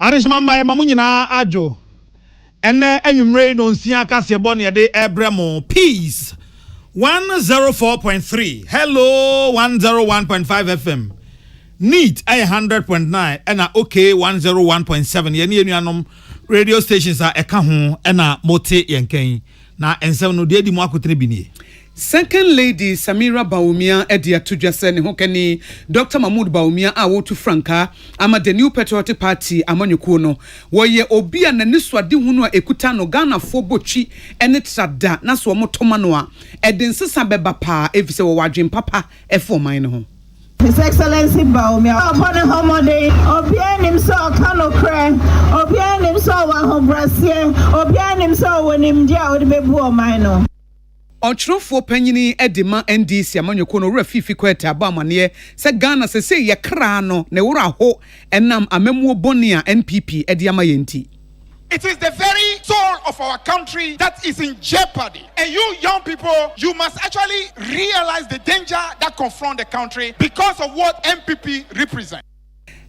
Arishman my mamunyina ajo. Ene enyumre no nsia kase bone de ebremo peace 104.3 hello 101.5 FM neat 100.9 and okay 101.7 ye ne nuanom radio stations are eka ho na mote yenken na ensem no de di mu akotene bi nie. Second Lady Samira Baumia Edia Tujase ne hokani Dr. Mahmoud Baumia a wotu Franka ama the New Patriotic Party amanyuko no woye obi a nani swade hunu a ekuta no Ghana fo bochi ene trada na so omotoma no a edin sesa beba pa efise wo wadwen papa efo man no ho. His Excellency Baumia upon a holiday obian himself kanokre obian himself wa hobrasie obian himself wonim dia odibebu o man no. Ochrofo panyini edima NDC amanyoko no rafifi kwete abamane se Ghana se ye kra no ne wura ho enam amemu boni a NPP ediama yenti. It is the very soul of our country that is in jeopardy. And you young people, you must actually realize the danger that confront the country because of what MPP represents.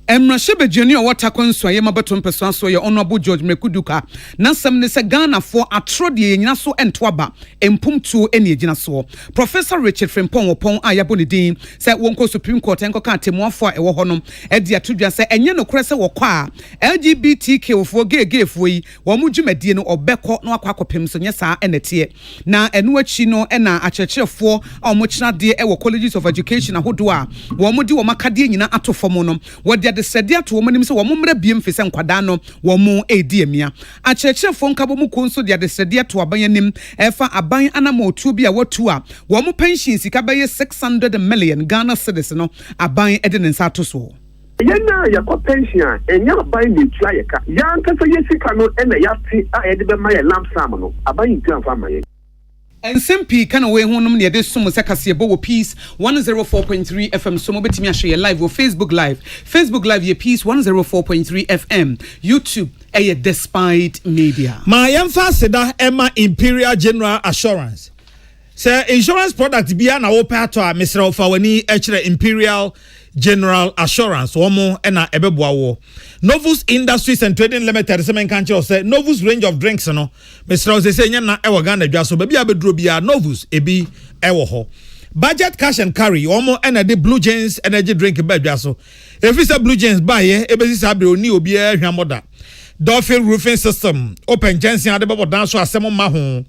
Emrashebe Junior wata konswa ye mabeto mpeso so ye honorable George Mekuduka na sam ne se Ghana for atrode ye nyina so entwaba empumtuo ene egina so Professor Richard Frimpong opon ayabo ne din se wonko Supreme Court enkoka atemuafo a ewo honom e dia tudwa se enye no kure se wokọ a LGBTQ ofo gegefo yi wo mu dwumadie no obekọ no akwakopem so nye saa enete na enu achi no na akyerkyerefo a omo kyerade e wo colleges of education ahodo a wo mo di wo makade nyina atofom no wo de sedia to womanim se wo mmra biem fese nkwada no wo mu ediemia akyerkyerefo nkabo mu konso de sedia to abanyanim efa aban anama otuo bi a watu a wo mu pension sika baye 600 million Ghana cedis no aban ede ne nsa to so yena yakọ pension enya aban ne tua yeka yankasa yesika no ena yati a yede be maye lamsam no aban tua fa maye. And Simpi kana we honum ne de som se kase bo peace 104.3 FM so mo betimi ahwe ye live o Facebook live ye peace 104.3 FM YouTube Despite Media. My emphasida Emma Imperial General Assurance. Say insurance product bia na wo pa to a Mr. Ofawani Imperial General Assurance womo na ebeboa wo Novus Industries and Trading Limited semen kanche say Novus range of drinks no Mr. Ose say nya na ewo Ghana dwa so baby abedro bia Novus ebi ewo ho budget cash and carry womo na the Blue James energy drink ba dwa so if say Blue James buy ebesi sabre oni obi ahwamoda Dolphin roofing system open jensen adebebo dan so asem ma ho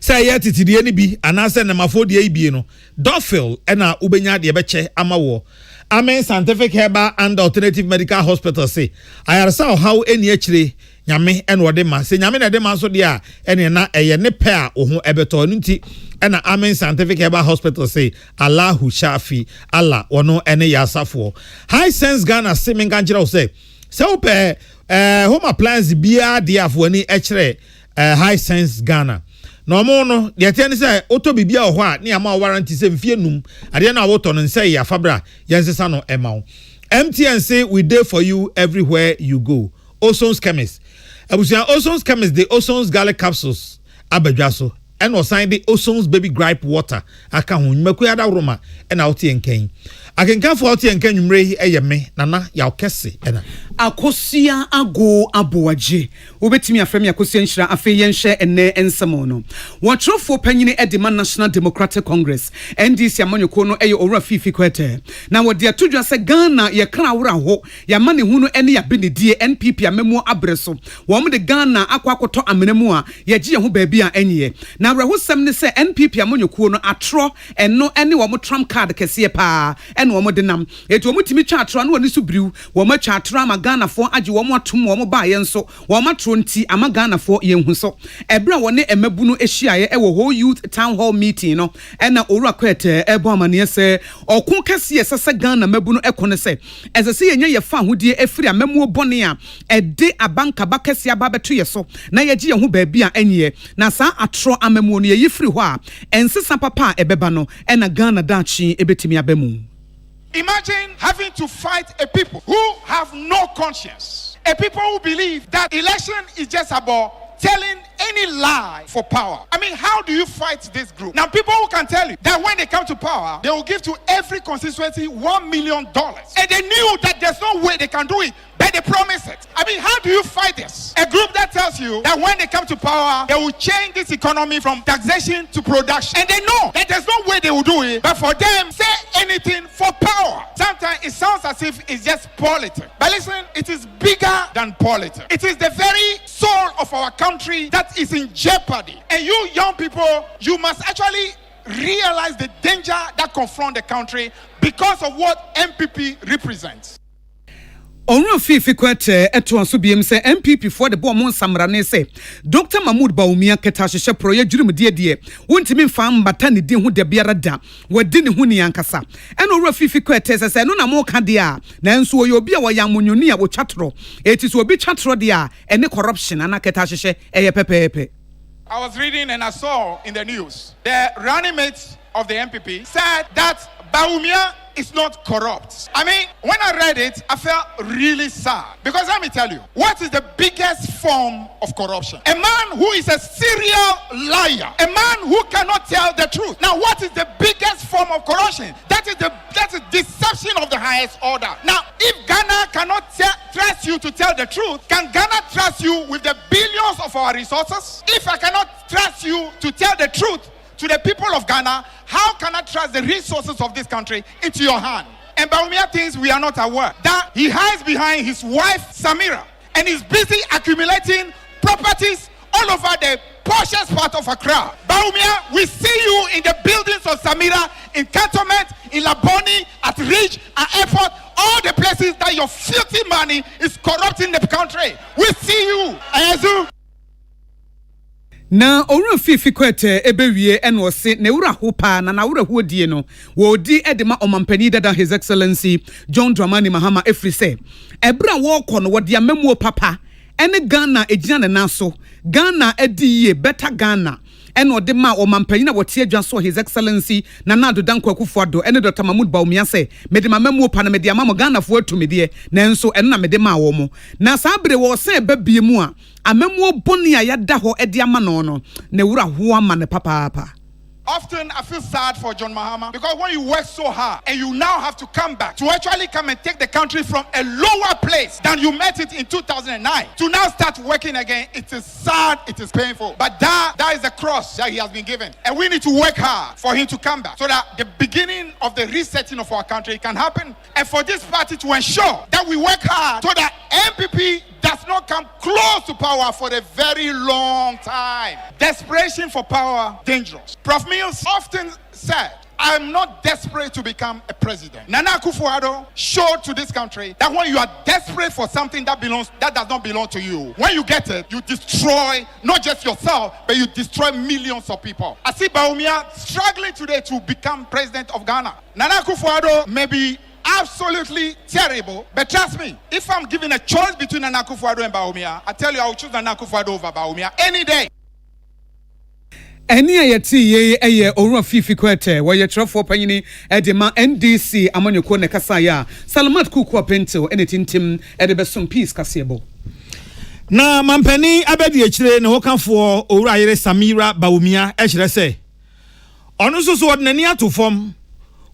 say yet titidie ni bi anase na mafodie ibie no Dolphin na ubenya de beche amawo Amen Scientific Herbal and Alternative Medical Hospital say ayarsa how eni akire nyame ene wode ma say nyame na de ma so de a ene na eye ne pe a oho ebeto nti ena Amen Scientific Herbal Hospital say Allahu Shafi Allah wono ene yasafo High Sense Ghana simin kanjira say ope home appliance bia de afoni ekire High Sense Ghana no mo no de tene say oto bibia ho a ne ama warranty say mfie num ade na woto no say ya fabra yensesa no emaw MTN say we there for you everywhere you go Oson's Chemist abusia Oson's Chemist the Oson's garlic capsules abadwa so and was signed the Oson's baby gripe water aka ho nmaku ada roma na wote enken akenkan fo wote enken nwumre eyeme nana ya okese ena akosia ago aboaje obetimi afremi akosia nhira afe yenhye ene ensemo no watrofo panyine edema National Democratic Congress NDC amanyoko no eye owura fifi kwete na wode atodwa se Ghana ye kra wura ho ya mane hunu ene ya benedie NPP amemu abreso wo mo de Ghana akwakoto amenemu a ye gye ho baabi a enye na wrehosem ne se NPP amanyoko no atro eno ene wo mo Trump card kese pa ene wo mo de nam etu wo mo timi twa atro na woni so briw wo ma twa atro ama Ghana fo age wo mo atom wo mo ba ye nso wo ma tro nti ama Ghana fo ye hu so ebra woni emabu no ehia ye e wo whole youth town hall meeting no ena owura kwete ebo amane se okun kase ye sese Ghana mabu no ekone se ezese ye nya ye fa hodie efiri amamu bone a ede abanka bakase aba beto ye so na ye gye ye hu baabi a enye na sa atro amamu no ye yifiri ho a ensesa papa ebeba no ena Ghana dachi ebetimi abamu. Imagine having to fight a people who have no conscience, a people who believe that election is just about telling any lie for power. I mean, how how do you fight this group? Now, people who can tell you that when they come to power, they will give to every constituency $1 million. And they knew that there's no way they can do it, but they promise it. I mean, how do you fight this? A group that tells you that when they come to power, they will change this economy from taxation to production. And they know that there's no way they will do it, but for them, say anything for power. Sometimes it sounds as if it's just politics. But listen, it is bigger than politics. It is the very soul of our country that is in jeopardy. And you young people, you must actually realize the danger that confront the country because of what MPP represents. Onro fifi kwete eto anso biem se MPP for the bo mon samrane se Dr. Mahmoud Bawumia keta hwehwe proye dwurumdie de wontimi mfa mbata ne din ho da biara da wadi ne ho ni ankasa eno onro fifi kwete se no na mo ka de a nanso oye obi a woyamonyoni a wo twatro eti so obi twatro de a ene corruption ana keta hwehwe eye pepepe. I was reading and I saw in the news the running mates of the MPP said that Bawumia is not corrupt. I mean, when I read it, I felt really sad. Because let me tell you, what is the biggest form of corruption? A man who is a serial liar. A man who cannot tell the truth. Now, what is the biggest form of corruption? That is deception of the highest order. Now, if Ghana cannot trust you to tell the truth, can Ghana trust you with the billions of our resources? If I cannot trust you to tell the truth to the people of Ghana, how can I trust the resources of this country into your hand? And Bawumia thinks we are not aware that he hides behind his wife Samira and is busy accumulating properties all over the poshest part of Accra. Bawumia, we see you in the buildings of Samira, in Cantonment, in Laboni, at Ridge, at Airport, all the places that your filthy money is corrupting the country. We see you. Ayazu. Na onro fifi kwete ebewie eno se ne wura hopa na wura hodie no wo di edema omampani dada His Excellency John Dramani Mahama efrise ebra wo kɔ no wo dia mamuo papa ene Ghana ejina ne naso Ghana ediye better Ghana eno de ma omampani na wotie adwa so His Excellency Nana Addo Dankwa Akufo-Addo ene Dr. Mahmoud Bawumia se mede mamuo pa na mede amamo Ghana fo atumidie nanso eno na mede ma wo mo na sabre wo se babie mu a amemo boni a yada ho edi ama no no ne wura ho ama ne papa. Often I feel sad for John Mahama because when you work so hard and you now have to come back to actually come and take the country from a lower place than you met it in 2009 to now start working again, it is sad, it is painful. But that is the cross that he has been given. And we need to work hard for him to come back so that the beginning of the resetting of our country can happen. And for this party to ensure that we work hard so that MPP does not come close to power for a very long time. Desperation for power, dangerous. Prof. Mills often said, I am not desperate to become a president. Nana Akufo-Addo showed to this country that when you are desperate for something that does not belong to you, when you get it, you destroy not just yourself, but you destroy millions of people. I see Bawumia struggling today to become president of Ghana. Nana Akufo-Addo may be absolutely terrible, but trust me, if I'm given a choice between Nana Akufo-Addo and Bawumia, I tell you I will choose Nana Akufo-Addo over Bawumia any day. Eni ayeti ye eye onro fifi kwete wo ye trofo panyini edema NDC amanyoko ne kasa ya Salamat Kuku Apento ene tintim ede besom peace kasebo na mampani abedi echire ne hokanfo owura yere Samira Bawumia echire se ono so odnani atofom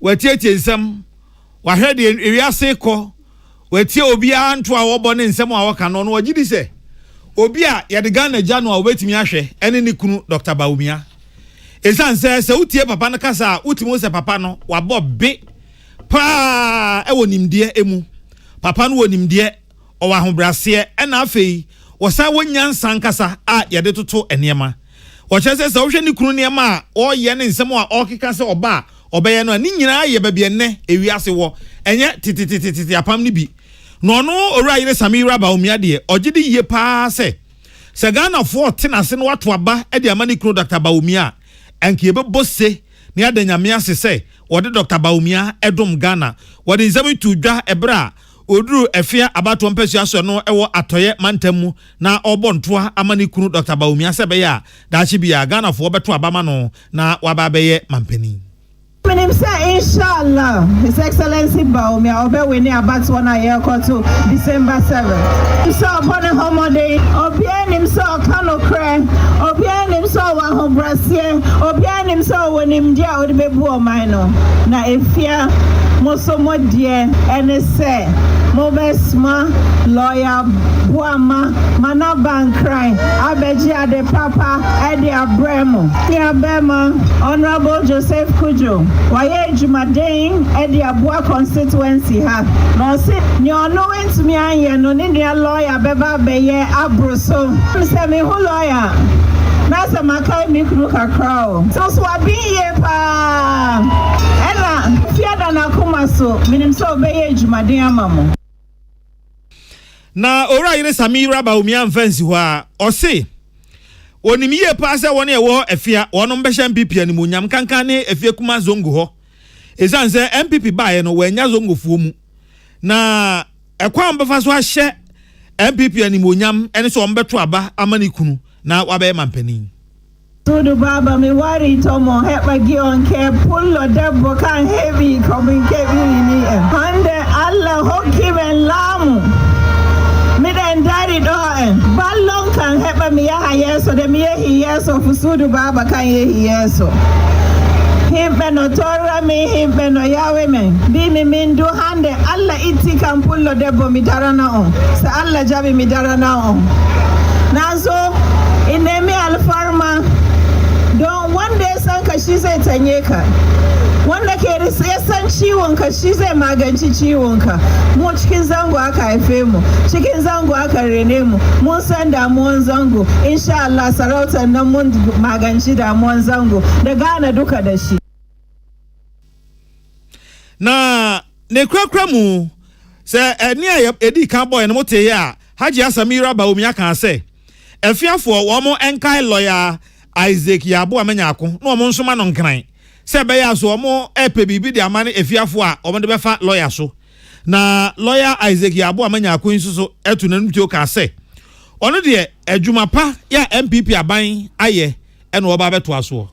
watietie nsem wahwede ewiase kɔ watie obi anto a wɔbɔ ne nsem a wɔka no no wagidi se obi a yede Ghana gya no a obetimi ahwɛ ene ne kunu Dr. Bawumia esan se utie papa no kasa utimo se papa no wabɔ be pa e wonimde emu papa no wonimde o wa hobrase ena afei wosan wonyansan kasa a yede toto enema wo kyese se wo hwe ne kunu niema a o ye ne nsem a o keka se oba obeye no ani nyina ye ba bienne ewiase wo enye tititititi apam ni bi no no owura yire Samira Bawumia de ogide ye pa se Ghana fo tenase no wato aba e de amani kunu Dr. Bawumia enke be bosse ne adanyame ase se wode Dr. Bawumia edom Ghana wode nzami tudwa ebra oduru efia abato mpesi aso no ewo atoye mantamu na obontoa amani kunu Dr. Bawumia se be ya daachi bia Ghana fo beto abama no na waba beye mampani. Minim say inshallah His Excellency Bawumia obe we ni about one year to December 7. So upon a holiday, obi enim so Akan okre, obi enim so wa ho brasie obi anim so wonim dia odi bebu o man no na efia mosomo die ene se mobesma lawyer buama mana bankrai abeji ade papa ede abremo ya bema honorable Joseph Kujo waye jumaden ede abua constituency ha no se ni ono wentumi anye no ni lawyer beba beye abroso se me hu lawyer nasa makai mikru kakrao so abi ye pa ela fiada na kuma so minim so beye jumaden amamo na ora yire Samira Baumia mfansi ho a ose onimiye pa se won e wo afia wonom be hye MPP animonyam kankan ne afia kuma zongo ho ezanse MPP baaye no wanya zongo fuo mu na ekwan befa so ahye MPP animonyam ene so ombeto aba amani kunu na wabe mampanin Tudu baba mi wari tomo hepa gion ke pullo debbo kan heavy coming kebi ni hande alla hokki ben lamu Midden daddy do ballon kan heba mi ya yeso de mi yehi yeso fusudu baba kan yehi yeso himbe no torra mi himbe no yawe men bi mi mindu hande alla iti kan pullo debbo mi darana on sa alla jabi mi darana on nazo inemi alfarma don one day sanka shi zai tanye ka wanda ke da san ciwon ka shi zai maganci ciwon ka mu cikin zango aka haife mu cikin zango aka rene mu mun san damuwan zango insha Allah sarautar nan mun maganci damuwan zango da gane duka da shi na ne krakra mu se eni a edi kan boy no mote ya Haji Samira Baumia kan se efiafo wo mo enkai lawyer Isaac Yabo amanyako no mo nsoma no nkran se be ya so mo epe bibi de amane efiafo a o mo de befa lawyer so na lawyer Isaac Yabo amanyako nsuso etu na ntuo ka se ono de adwuma pa ya MPP aban aye ene oba beto aso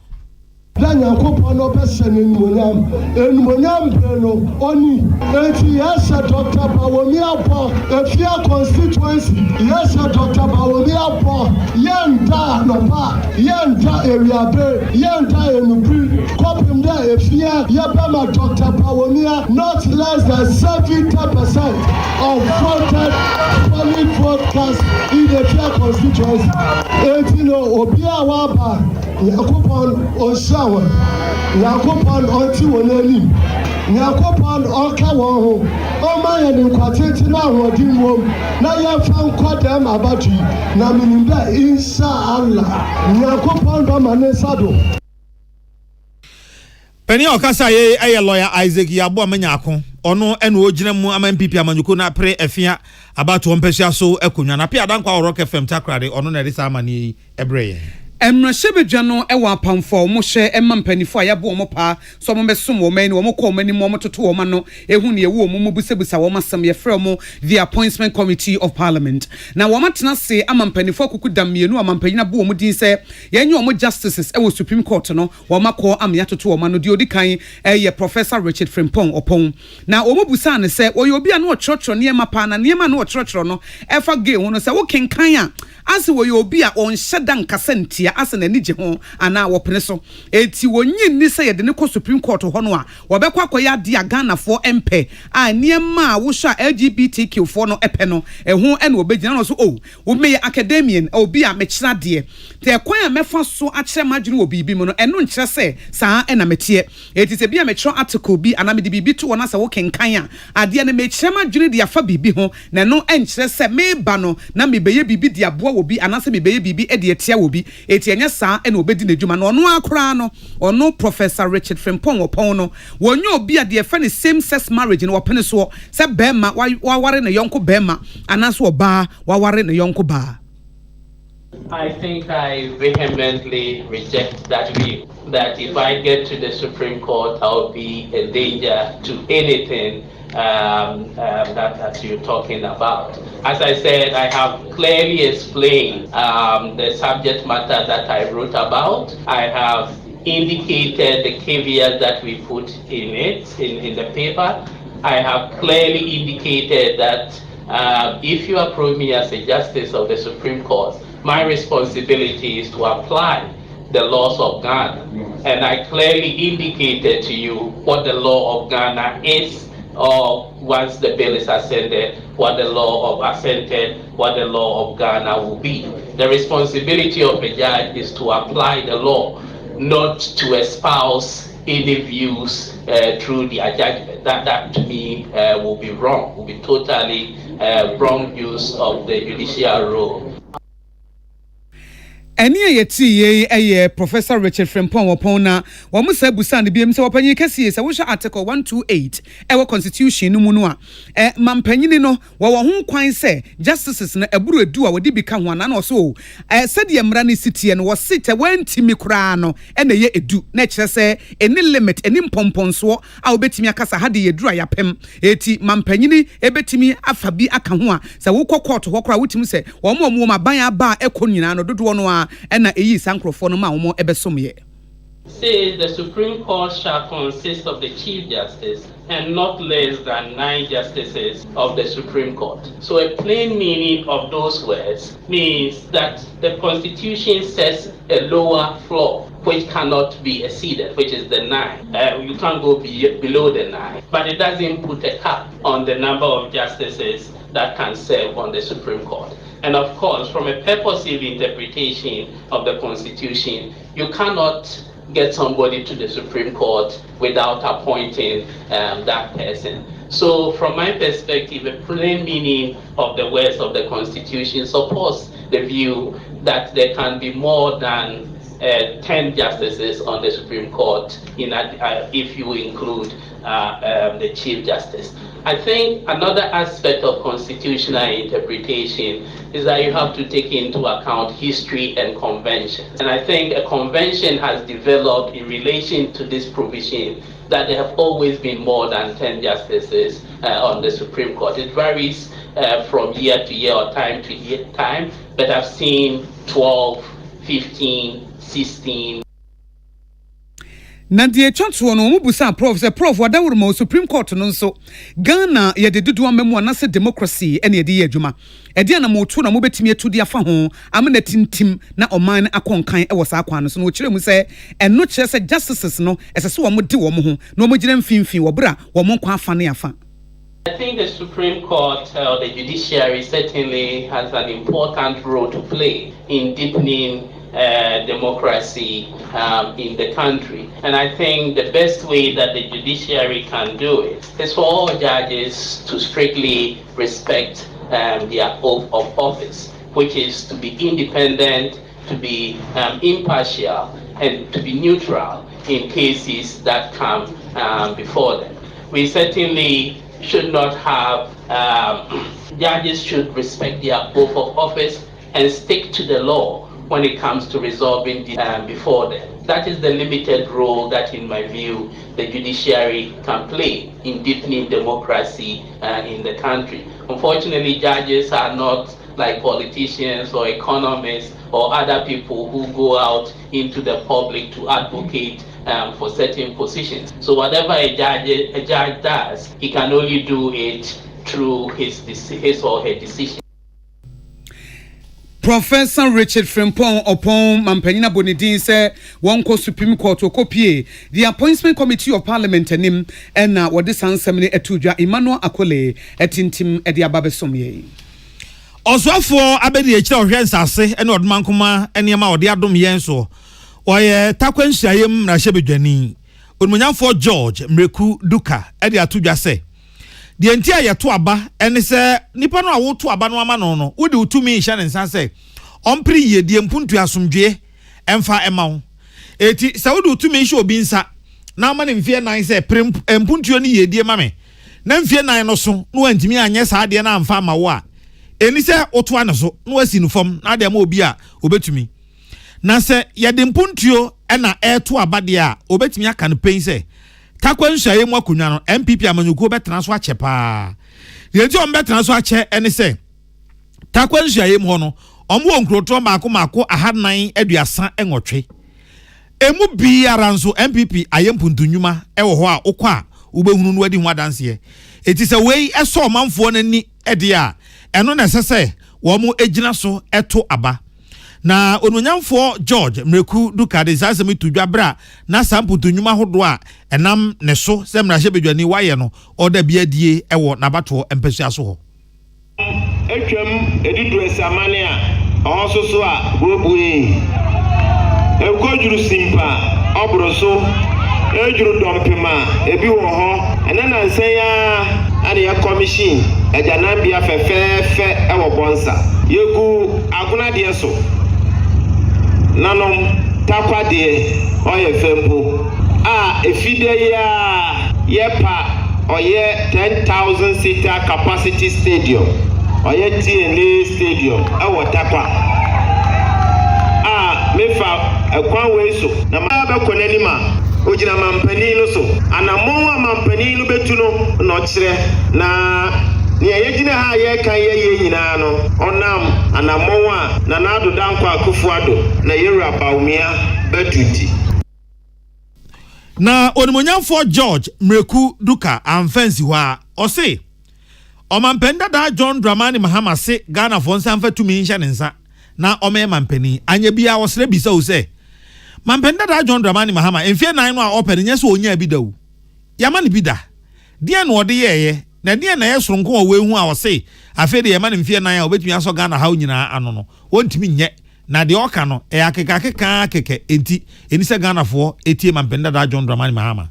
Danya kopo no person enumonyam breno oni enti yesa Dr. Bawomi apo efia constituency yesa Dr. Bawomi apo yenda no pa yenda area be yenda enubri kopim there efia yebema Dr. Bawomi not less than 70% of voted polling voters in the Efia constituency enti no obi awaba yakopon onsa Yakopon onti wonani Yakopon oka won o ma ye ni kwatete na wodi mom na ye fa nkwadam abatu na minimba insha Allah Yakopon ba manesado Penny okasa ye aye lawyer Isaac Yabo amanyako ono ene ogina mu ama MPP amanyuko na pre afia abatu ompehia so akonwa na pia dankwa Rock FM takrade ono na risa amani ebreye Emrashebedwa no ewa apamfo mo hye emampanifo ayabo mo pa so mo besom wo man wo ko mani mo toto wo ma no ehu ne ewu mo busebusa wo masam ye frɛ mo the appointment committee of parliament na wo matena se amampanifo kokudam mienu amampanyina bo mo din se yenye wo justices ewo supreme court no wo makɔ amya toto wo ma no di odikan ye professor Richard Frimpong opon na wo mo busa ne se wo ye obi a no trotro ne ma pa na ne ma no trotro no efa ge wo no se wo kenkan a ase wo ye obi a on hyeda nkasa ntia ase na nige ho ana wo pene so eti wonyi ni se ye de ne ko supreme court ho no a wo be kwa koya de Ghana for MP a niema a wo hwa LGBTQ for no epe no eho ene obegina no so wo meye academian obi a mekira de te kwan a mefa so a kire madwene wo bibi mu no eno nkire se saa ena metie eti se bia mekira article bi ana me de bibi to wona se wo kenkan a ade na mekira madwene de afa bibi ho na no enkire se meba no na mebeye bibi de aboa wo bi anase mebeye bibi e de etia wo bi eti enya saa ena obedi na dwuma no ono akora no ono professor Richard Frimpong opon no wonyo obi a de fa ne same sex marriage no wopene so se bema wa ware ne yonko bema anase oba wa ware ne yonko ba. I think I vehemently reject that view, that if I get to the Supreme Court, I'll be a danger to anything that you're talking about. As I said, I have clearly explained the subject matter that I wrote about. I have indicated the caveat that we put in it, in the paper. I have clearly indicated that if you approve me as a justice of the Supreme Court, my responsibility is to apply the laws of Ghana. And I clearly indicated to you what the law of Ghana is, or once the bill is ascended, what the law of Ghana will be. The responsibility of a judge is to apply the law, not to espouse any views through their judgment. That to me will be wrong, will be totally wrong use of the judicial role. Any ye Professor Richard Frimpong Wapona, Wamusa Busan, the BMC Wapani Cassi, is a wish article 128, our constitution, Numunua. Mampenino, Wawahun Quine say, justices in a buru dua would become one and also. Said the Amrani city and was sit a when Timmy Crano, and a ye do, nature say, any limit, any pompon so, I'll bet me a casa had ye dry up him. Eti Mampenini, ebetimi, afabi akanwa, Sawuko court, Walker, which him say, one more woman buy a bar, Econina, do one. And eyi sankrofo no ma wo ebesomye. Say the Supreme Court shall consist of the Chief Justice and not less than 9 justices of the Supreme Court. So a plain meaning of those words means that the Constitution sets a lower floor which cannot be exceeded, which is the 9. You can't go below the 9, but it doesn't put a cap on the number of justices that can serve on the Supreme Court. And of course, from a purposive interpretation of the Constitution, you cannot get somebody to the Supreme Court without appointing that person. So from my perspective, a plain meaning of the words of the Constitution supports the view that there can be more than 10 justices on the Supreme Court if you include the Chief Justice. I think another aspect of constitutional interpretation is that you have to take into account history and convention. And I think a convention has developed in relation to this provision that there have always been more than 10 justices on the Supreme Court. It varies from year to year or time to time, but I've seen 12, 15, 16. Nadia Chancho no mubusa prof wadawuru mo Supreme Court no so Ghana ye de dudu amemu anase democracy ene ye de adwuma e de na mo to na mo betimi etu de afa ho amena tintim na oman akonkan e wo sa kwan no so no kire mu se eno kire se justices no esese wo mo de wo mo ho no mo gire mfimfin wo bra wo mo kwa afa ne afa. I think the Supreme Court or the judiciary certainly has an important role to play in deepening democracy in the country. And I think the best way that the judiciary can do it is for all judges to strictly respect their oath of office, which is to be independent, to be impartial, and to be neutral in cases that come before them. We certainly should not have, judges should respect their oath of office and stick to the law when it comes to resolving before them. That is the limited role that, in my view, the judiciary can play in deepening democracy in the country. Unfortunately, judges are not like politicians or economists or other people who go out into the public to advocate for certain positions. So whatever a judge does, he can only do it through his or her decision. Professor Richard Frimpong upon Mampenina Bonidin say one co Supreme Court to copy the Appointment Committee of Parliament and what this answer etuja Emmanuel Akole etintim ediababe somye. Also for abedi echira ohwensa ase ene odman kuma eniema ode adom yenso oye takwanhyiayem na hyebedwani onmunyamfo George Mreku Duka ede atudwa se de enti ayeto aba ene se nipa no awoto aba no ama no wode utumi hya ne nsa se ompri yedie mpuntu asomdwe emfa emawo eti se wode utumi hya obi nsa na ama ne mfie nan se mpuntu ni yedie mame na mfie nan no so no antimi anye sa ade na amfa amawo a eni se oto ane so no asi no fam na ade ma obi a obetumi na se yede mpuntuo na eto abade a obetumi aka no pen se takwanhyiaye mu akonwa no MPP amanyuko betena so ache pa yenti o betena so ache ene se takwanhyiaye mu no omo onkroto maako ahanan aduasa enwotwe emu biara nso MPP ayempuntunwuma ewo ho a okwa a ubehunu no adi ho adanse eti se wei eso manfo nani ede a eno na sese wo mo egina so eto aba na ononyamfo George mreku duka de sase mi tudwa bra na samputu nyuma hodo a enam ne so se mrahye bedwani waye no oda bia die ewo nabato empesua so ho etwam edidu esamane a onso so a bobuyi ekojuru simpa obroso ejuru dompema ebi wo ho enana nsenya ane ya commission ejanambia fefefe ewo bonsa yegu aguna de so nanom takwa de oye fempo efide ya yepa oye 10,000 seater capacity stadium oye TNA stadium ewo takwa mefa ekwan we so na ma be konanima ojina mampani no so anamon mampani no betu no kire na ne yegina ha ye kan ye nyina no onam anamon na nado dankwa akufuado na yewura baumia betuti na onimonyamfo George mreku duka amfansi hwa ose omampenda da John Dramani Mahama se Ghana fo nsa mfa tumi nhya nensa na ome mampani anya bia wosre bisa o se mampenda da John Dramani Mahama enfie nan no a opere nya so onya bi dawu yama ne bi da de na ode yeye na de na yesoronko o wehu a wose afede yama ne mfie nan a obetumi aso Ghana ha nyina ano no wontimi nye na de oka no e akeka keke enti eni se Ghana fo etie mampenda da John Dramani Mahama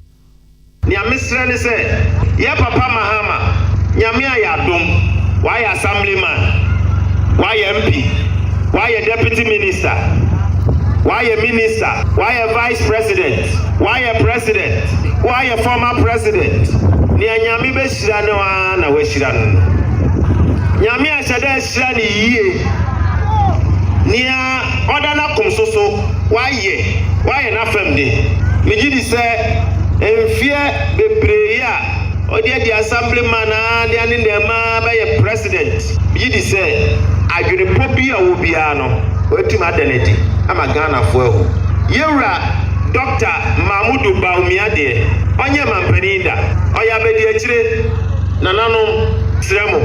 ni amisre ni se ye papa Mahama nyame ayadom why assemblyman why MP why a deputy minister why a minister why a vice president why a president why a former president ni nyame be shira no na we shira no nyame ashada shira ni yie ni odana komsoso why na famde meji di se enfie bebreya odi the assemblyman and the nema by a president meji di se adwene pobi a wo bia no wetima adeneti ama Ghana fo ehu yewura Dr. Mahmudu Baumia de onye mampani da oya bedi akire nanano sremo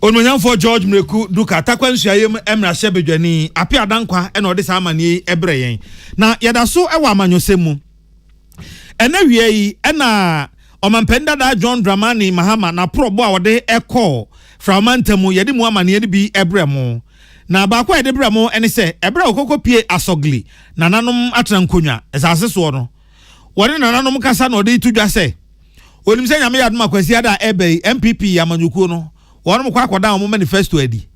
ononyamfo George mreku duka takwansuayem emrahye bedwani api adankwa ena ode samani ebre yen na yada so ewa amanyosemu ena wie yi ena omampenda da John Dramani Mahama na probo a wode ekọ fragmentamu yede mu amane bi ebremu na ba kwa yede bremu ene se ebre okoko pie asogli nananom atrankonwa esase so no wode nananom kasa na ode tudwa se onim se nyame yadom akwasi ada ebe MPP yamanyuku no wonum kwa akoda mo manifesto adi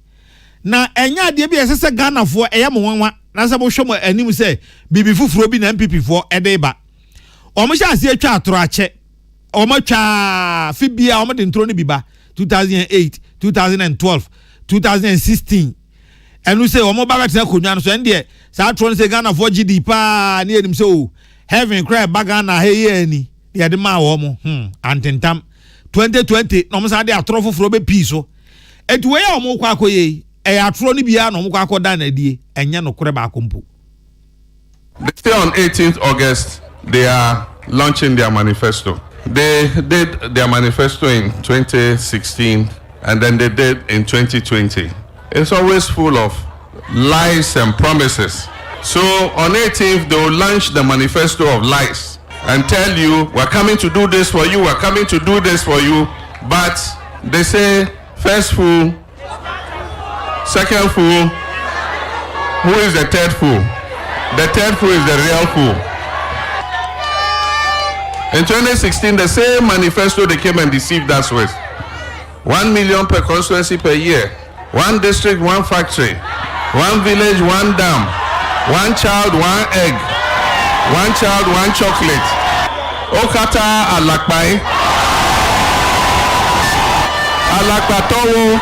na enya ade bi esese Ghana fo eyam wanwa na se bo hwemo anim se bibi fufuro bi na MPP fo ede ba omo sha ase atwa atoro ache omo twa fibia omo de ntro ne biba 2008 2012 2016 enu se omo ba beta konwa no so ende sa atoro se Ghana fo GD pa ne enim se o heaven cry baga na heye ani de de ma wo mo antentam 2020 no mo sa de atoro foforo be pi so etuwe ya omo kwa akoye e atoro ni bia no omo kwa akoda na die enye no kore ba akompo. They on 18th August they are launching their manifesto. They did their manifesto in 2016 and then they did in 2020. It's always full of lies and promises. So on 18th they will launch the manifesto of lies and tell you we're coming to do this for you, we're coming to do this for you, but they say first fool, second fool, who is the third fool? The third fool is the real fool. In 2016, the same manifesto they came and deceived us with. 1 million per constituency per year, 1 district, 1 factory, 1 village, 1 dam, 1 child, 1 egg, 1 child, 1 chocolate. Okata alakpai, alakpatowo.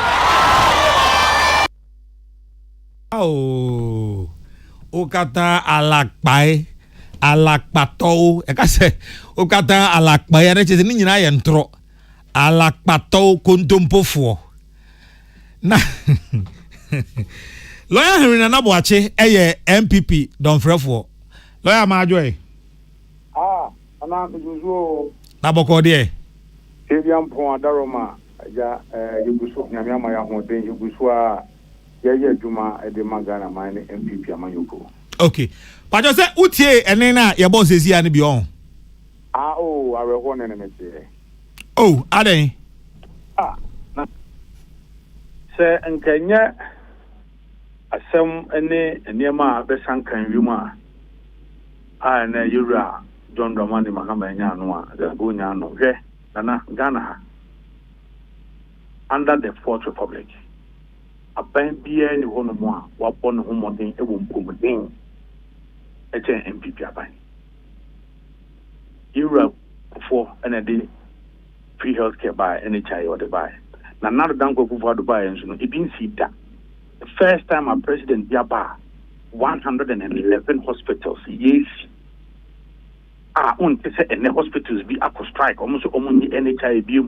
Oh, okata alakpai. Alakpato e ka se o kata alakpa ya reche ni nyina ye ntro alakpato kontompofo na lawyer Henry na boache eye MPP don frefo lawyer ma ajoy ana kujuzo na boko de ebiam pon adaroma ja yugusu nyame ama ya ho den yugusu a yɛyɛ adwuma de ma Ghana man ne MPP amanyɔkuo. Okay. But you say utie ene na your boss is here ni bi on. Oh, awerɛhoɔ ne me te. Oh, aden. Na sɛ nkanyɛ asɛm ne nneɛma a bɛsan kan wiem a na yɛwura John Dramani Mahama nya no a go nya no hwɛ nana Ghana ha under the Fourth Republic aban biara ne hɔ no mu a wabɔ ne ho mmɔden wɔ mpɔmuden ɛkyɛn MPP aban yɛwura for ɛna de free healthcare by NHI or the by na nado danko kufu ado by nso no e bin see that the first time a president biaba 111 hospitals yes on te say ene hospitals bi akọ strike almost omunyi NHI bi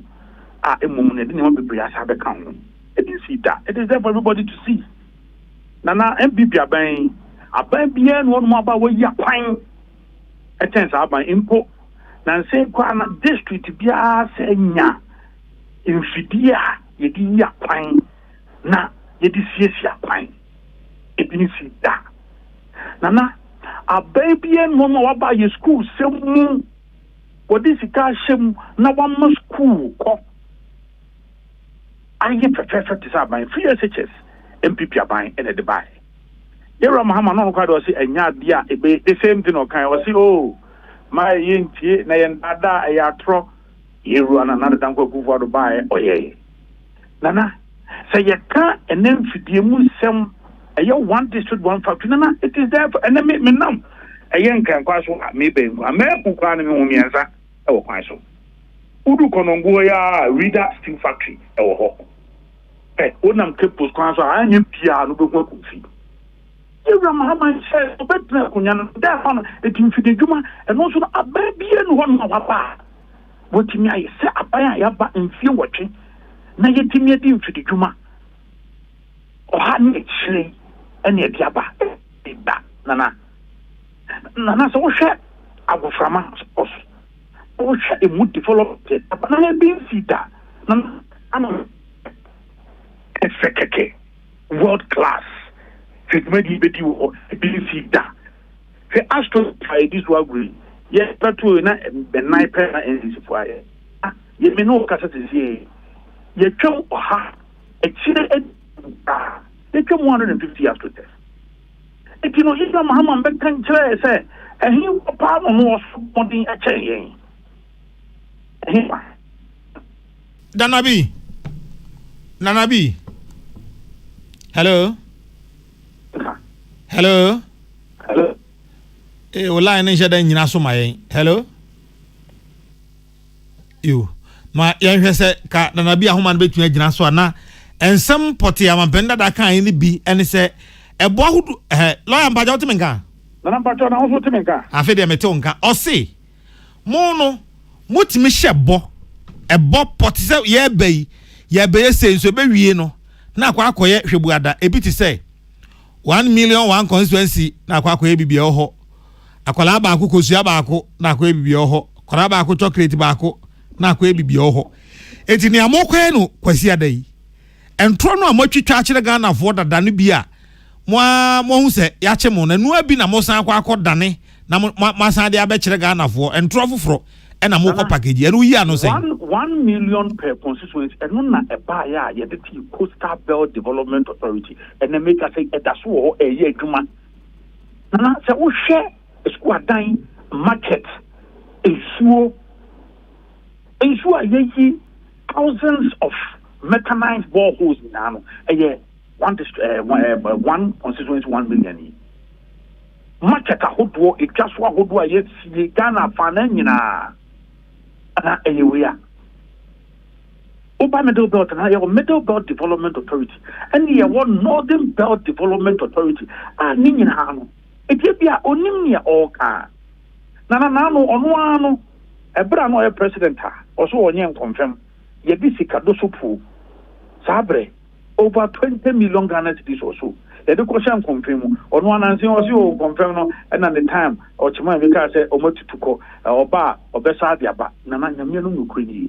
emom na de ne bebre asa be kan no e bin see that it is there for everybody to see na MPP aban bia no mo aba wo ya kwan etensa aban impo na say kwa na district bia se nya infidia yedi ya kwan na yedi siesia kwan e bin see that na a baby and one waba your school sem what is it shem na one more school ko I get professor to say by free SHS MPP aban and the buy Yera Mahama no kwado say enya dia e be the same thing o kan o say oh my yintie na yen ada e atro yeru ana na dan ko kufu do buy oye nana say ye ka enem fidie mu sem one district, one factory. No, it is there for and then me nam. Can quite so me be. I may put on me answer. Oh, quite so. Udu konongoya reader steel factory. Oh, hey, unam kepus council. I am piano to go feed. You Mahama says, but Kunyan, that one, it in Fidjuma, and also a baby and one of papa. What me I say, a buy yaba in few watching. Na yet me in Fidjuma. Or had me actually. Any diaba that nana so share agoframa us o share e mu develop but na be see that nana am efekeke world class treatment be di o be see that he astro try this one agree yes petrol na be nine per na NCC for ye me no kasa te see ye twem oha e chire they come 150 years to test. If you know, if your Muhammad can say, and he will pardon was wanting a change. Nanabi. Hello. Hello. Wala ina shada nyina so mai. Hello. You. Ma yan se ka Nanabi ahoma no betun agina so ana. Ensem poti amapenda da kan ni bi ene se ebo ahudu lawyer mbaja otimenka na mbaja na ho otimenka afi de mete onka o se mo no mutimi hyebo ebo poti se ye be se nso be wie no na akwa akoye hwebuada ebi ti se 1 million 1 constituency na akwa akoye bibie ho akola ba akọ kosua ba akọ na akoye bibie ho kola ba akọ chocolate ba akọ na akoye bibie ho enti ni amokwe no kwasi adai entro no amotwitwa akire Ghana fo dada no bia mo hu se ya che mo na nu abi na mo san akọ dane na mo san de abekire Ghana fo entro foforo e na mo ko package enu yi ano se 1 million per constituency enu na e ba ya ye de ti Coastal Belt Development Authority and make us say that so e ye adwuma na se wo hwe squadan market ensuo ye thousands of mechanized boreholes now. One constituency 1 million. Market a hodo it just what hodo yet see Ghana fananyina. Anyway. Oba Middle Belt and your Middle Belt Development Authority and your one Northern Belt Development Authority. Nina. It be a onimnia oka. Nana no onwano. Ebra no president also onye confirm. Yebisika dosupu. Sabre over 20 million Ghana cedis also. The question confirm on one answer also confirm no and at the time or Chima Vika say Omotuko Oba Obesa Diaba Nana Yamiano Mukrini.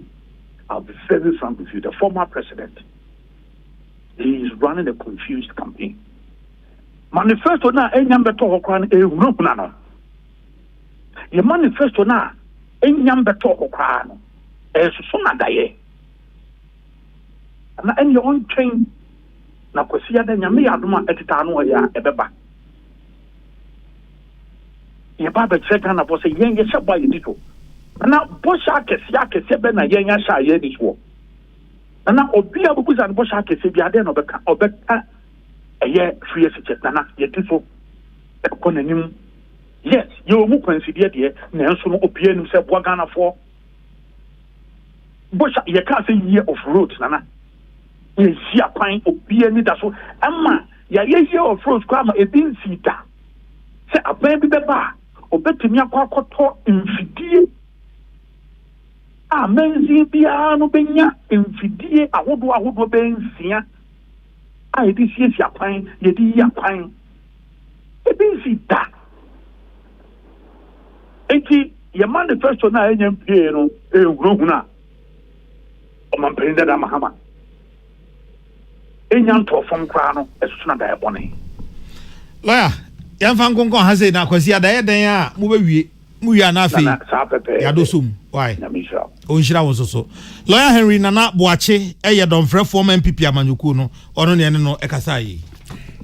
I'll be very frank with you, the former president. he is running a confused campaign. Manifesto na enyam beto hokran ehunahuna no. Ye manifesto na enyam beto hokran no. Esusu na daye. Na enye on train na kwesi ya da nyame adoma etita no ya ebeba. Ye ba be check na bo se yen ye shaba ye dito. Na bo sha kesi be na yen ya sha ye dito. Na obi abubuza no bo sha kesi bi ade no obeka eye free secret na ye dito. Ekonanim. Yes, you mu consider de na enso no opie nim se bo Ghana for. Bo sha ye ka say year of road na. Ye sia kwan opie ni da so ama ya ye year of road kwa ma edin sita. Se aban bi beba obetumi akwakoto mfidie a menzi bia no benya mfidie ahodo bensia a edi siesia kwan ye di ya kwan ebinsi da enti ye manifesto na enyam pie no ewurohuna o mampenda da mahama enyam to fom kra no esuna da ebone lawyer yamfa nkonko ha say na kwasi ada yeden a mo bewie mu wi ana afi ya dosum why o nhira wo so lawyer Henry Nana Boache eye donfrefo ma MPP amanyuku no ono ne no ekasa yi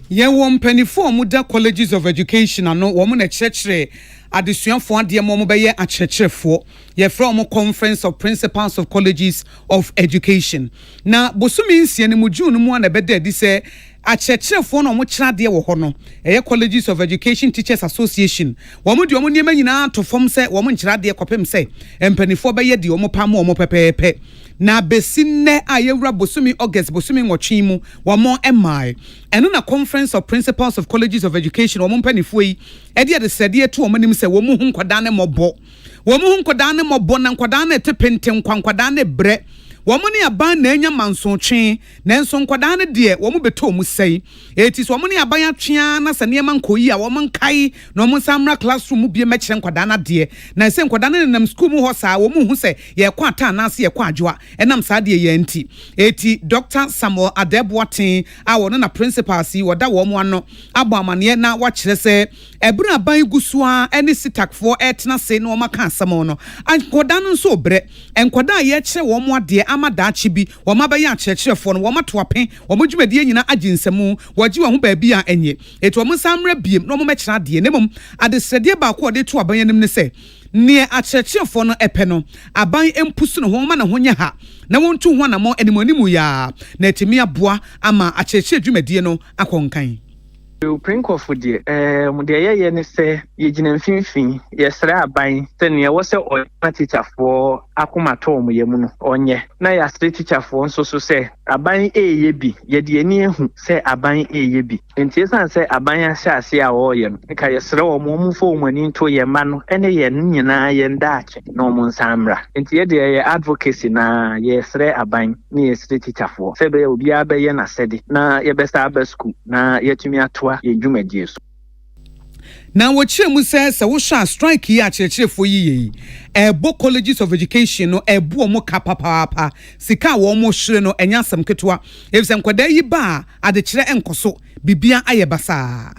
ye wo mpanifo mu da colleges of education ano wo mu na chechre adesuafo ade mo beye achechefo ye from conference of principals of colleges of education na bosumi nsie ne mu June mu na bede di se achechefo no mo kirade wo ho no eye colleges of education teachers association wo mu de wo niema nyina to fom se wo mo nkirade kopem se empanifo beye de wo mo pam wo mo pepepe na besinne ayewra bosumi August bosumi nwotwe mu wo mo emai eno na conference of principals of colleges of education wo mo mpanifo yi e de sede to wo manim se wo mu hu nkwada ne mobo wo mu hu nkwada ne mobo na nkwada ne tepente nkwada ne bre womu ne aban na enya mansotwe na nso nkwada ne de womu beto mu sei eti so womu ne aban atwea na sane man koyi a womu nkai na womu samra classroom bie mekire nkwada na de na se nkwada ne nam school mu ho saa womu hu se ye kwa ata na se ye kwa adwoa enam saa de ye nti eti Dr. Samuel Adeboaten a wono na principal si woda womu ano abo amane na wa kire se ebra aban gusua ene sitakfo etna se na woma ka asamo no nkwada no nso bre nkwada ye kire womu ade amadachi bi woma ba ya chechefo no woma toapen woma dwumadie nyina aginsemu waji wa ho ba bia enye eto woma samra biem no woma kira de ne mom adesrede ba ko de to aban yanim ne se ne achechefo no epe no aban empusu no ho ma na ho nya ha na wontu ho na mo animonimu ya na etimi aboa ama acheche dwumadie no akonkan Prinkofu de ye ne se ye gina mfimfin ye sra aban se ne wo se o teacher for akomato mu ye mu no onye na ya sra teacher for nso so se aban eye bi ye de ani ehu se aban eye bi enti san se aban ahya ase a wo ye no ka ye sra wo mu fo mu ani to ye ma no ene ye nyina ye ndaache no mu nsamra enti ye de ye advocacy na ye sra aban ne ye sra teacher for se be obi abaye na sede na ye besta aba school na ye tumi ato na wochire mu se wo sha strike ya chirechirefo yiyi ebo colleges of education no ebo mo kapapapa sika wo mo hire no enya asem ketwa efse nkwada yi ba adekire enkoso bibia ayebasa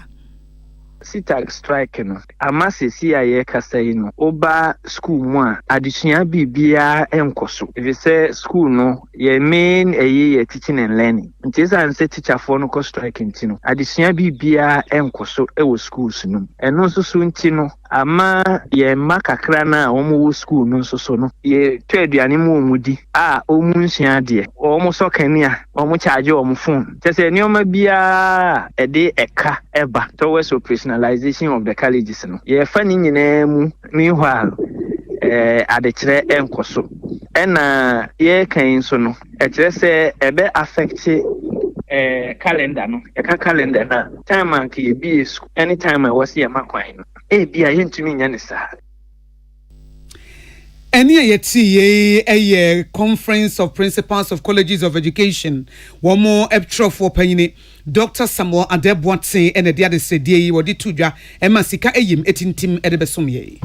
Sitag strike no amase si aye kasai no oba school mu a adesua bibia enkoso if say school no ye main ye teaching and learning nti san say teacher for no ko strike nti no adesua bibia enkoso e wo schools no eno so so nti no ama ye makakra na omo school no so no ye to aduane mu omudi a omu nsua de omo so kania omo charge omo phone tese nioma bia e de eka eba towards operationalization of the colleges no ye fa ni nyina mu meanwhile adekire enkoso ena ye kan so no e kire se ebe affect calendar no e ka calendar na time an ke bi anytime I was here makwan no bia yentumi nya ne sa Eni ayeti ye conference of principals of colleges of education womo eptro for panyine Dr. Samuel Adeboaten ene dia de sedie yi wodi tudwa ema sika eyim etintim ede besom ye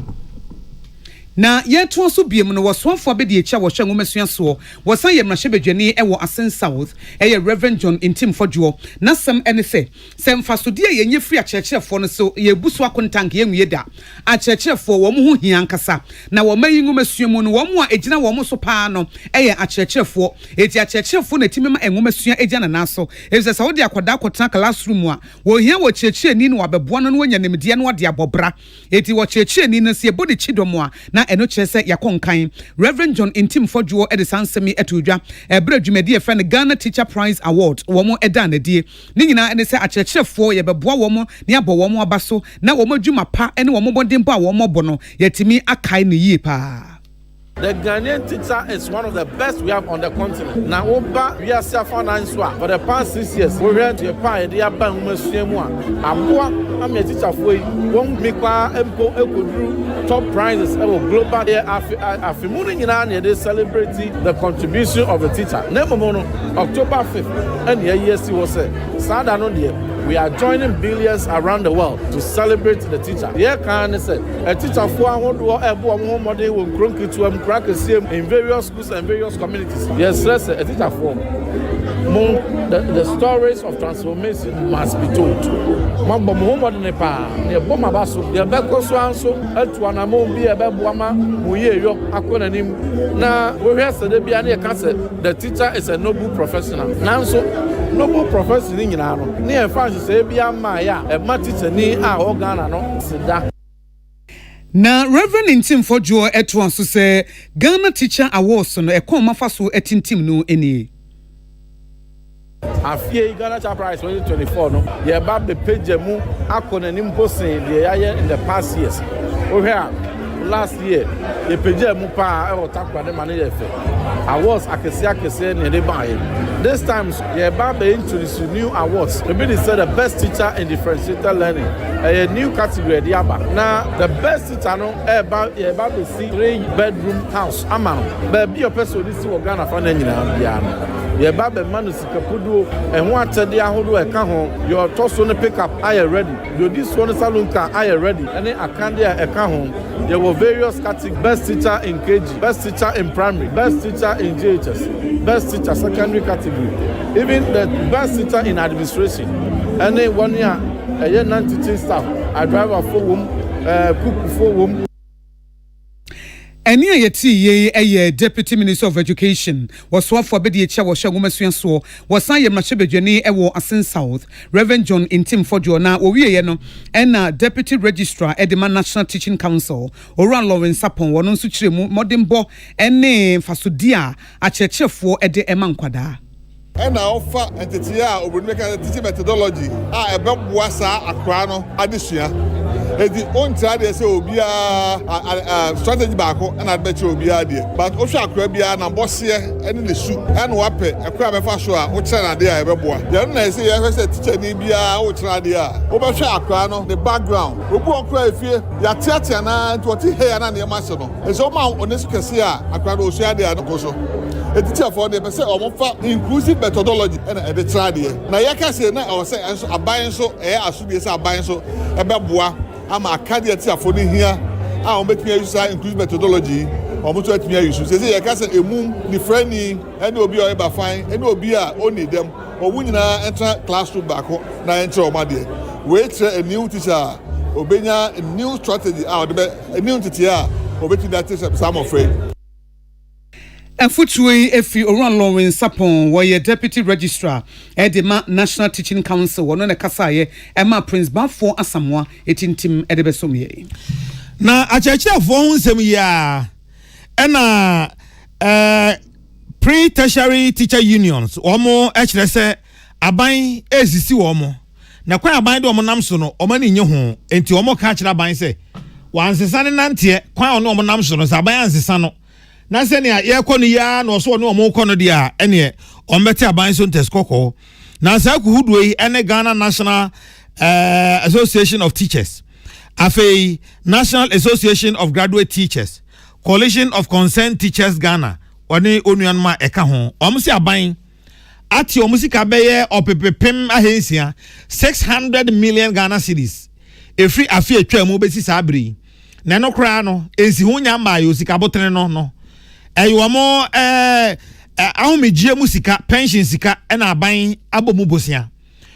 na yeto so biem no wasonfo abedi echa wo hwe ngomasua so wasan ye mrahye bedwani ewo Asen South Reverend John Intimfodwo na sam ene se mfasode yenye free akyerkyerefo no so ye busu akontank ye nwie da akyerkyerefo wo mo ho hia nkasa na wo mayi ngomasua mu no wo mo a ejina wo mo so paa no akyerkyerefo eti akyerkyerefo na timema ngomasua ejana na so efse sa wo de akoda akotana classroom a wo hia wo kyerkyereni no wabeboa no wonya nemde no wade abobra eti wo kyerkyereni no se body chidomo a na eno kyerese yakonkan Reverend John Intimfodwo edisansemi etudwa ebra dwumadi efa ne Ghana Teacher Prize Award wo mo eda na die ni nyina ene se akyerkyerefo ye beboa wo mo ne abo wo mo abaso na wo mo dwuma pa ene wo mo bodempo a wo mo bo no yetimi akai ne yie pa. The Ghanaian teacher is one of the best we have on the continent. Now, we are self-financed for the past 6 years. We went to a pie, they are bang I'm a teacher for you. Won't make top prizes global. They celebrate the contribution of the teacher. October 5th, and yes, he was said, we are joining billions around the world to celebrate the teacher. Yeah, can say a teacher for in various schools and various communities. Yes, let's say a teacher for the stories of transformation must be told. Mambo Muhammad Nepa, the Boma Basso, the Beko Swanso, Eltuanamo, be a Babuama, Muyeyo, Akonanim. Now, we have said the teacher is a noble professional. Now, so noble professional in Ghana. Near France, Sabia Maya, a matita ni a organa no Sida. Na Reverend Intimfodwo eto so say Ghana Teacher Awards no ekoma faso etintim no eni. Afie Ghana Teacher Prize 2024 no ye ba be page mu akona nim posin de in the past years. O here last year ye page mu pa e otakwa de manager fe. Awards akese ne de buy. This time ye ba be introduce new awards. Maybe they said the best teacher in differentiated learning. A new category the aba. Now the best teacher no ye ba be see 3-bedroom house amano. Be your person this we Ghana fa na nyina bia no. Ye ba be manu sikapudu and one atade ahodo e ka ho. Your toss on pick up are ready. Your this one salon car are ready. And then Akan there e ka ho. There were various categories. Best teacher in KG, best teacher in primary, best teacher in JHS, best teacher secondary category, even the best teacher in administration. And then 1 year, a year non-teaching staff, a driver for whom, cook for whom. Eni ayeti ye Deputy Minister of Education was one for bedi echa was shagumasua so was san ye mrahye bedwani ewo Asen South Reverend John Intimfodwo na owie no na Deputy Registrar Edema National Teaching Council Oran Lawrence Sapon wono nso kiremu modembo ene fasodia akyerkyerefo ede ema nkwada. And now for entity a teaching methodology ebeboa sa akra no adesua edi onta de say obi strategy baako and adbeche obi ade but ohwe akra bia na bose ene le su and wape akra befa so a wo kire na de a ebeboa dem na say ye say teacher ni bia wo kire ade a wo be hwe akra no the background obu okra efie ya tiatia na ntoti he na ne ma se no ezo ma onesu kese a akra do osu ade a no koso a teacher for the say omofa inclusive methodology and a betrayal na yaka say na o say enso aban so asubie say aban so ebeboa ama akadia teacher for the here a o betumi use inclusive methodology o mo to betumi use say yaka say emum ni friendly any obi o eba fine any obi a o need them o wunyina enter classroom back na enter o ma de we try a new teacher obenya a new strategy a new teacher obetumi that teacher some afraid. Enfutuwe efi Oran Lawrence Sapon were Deputy Registrar Edema National Teaching Council wono ne kasaye ema Prince Bafo Asamoah etintim edebesomye. Na akyerkyerefo nsem ya na pre-tertiary teacher unions omo ekyere se aban ezisi omo na kwa aban de omo nam so no omo ne nye ho enti omo ka kyerɛ aban se wansesa ne nante kwa ono omo nam so no aban ansesa no na se ne ye kɔno ya na so no omo kɔno dia ene ombete aban so nteskɔkɔ na sa kuhudu yi ene Ghana National Association of Teachers afei National Association of Graduate Teachers Coalition of Concerned Teachers Ghana oni onuanma eka ho omsi aban ati omsi ka beye opepepem ahensia 600 million Ghana cedis efri afi atwa mu besi sabri na no kra no ensi hunya ma yo sika botre no eyo mo ahomegye mu sika pension sika na aban abomu bosia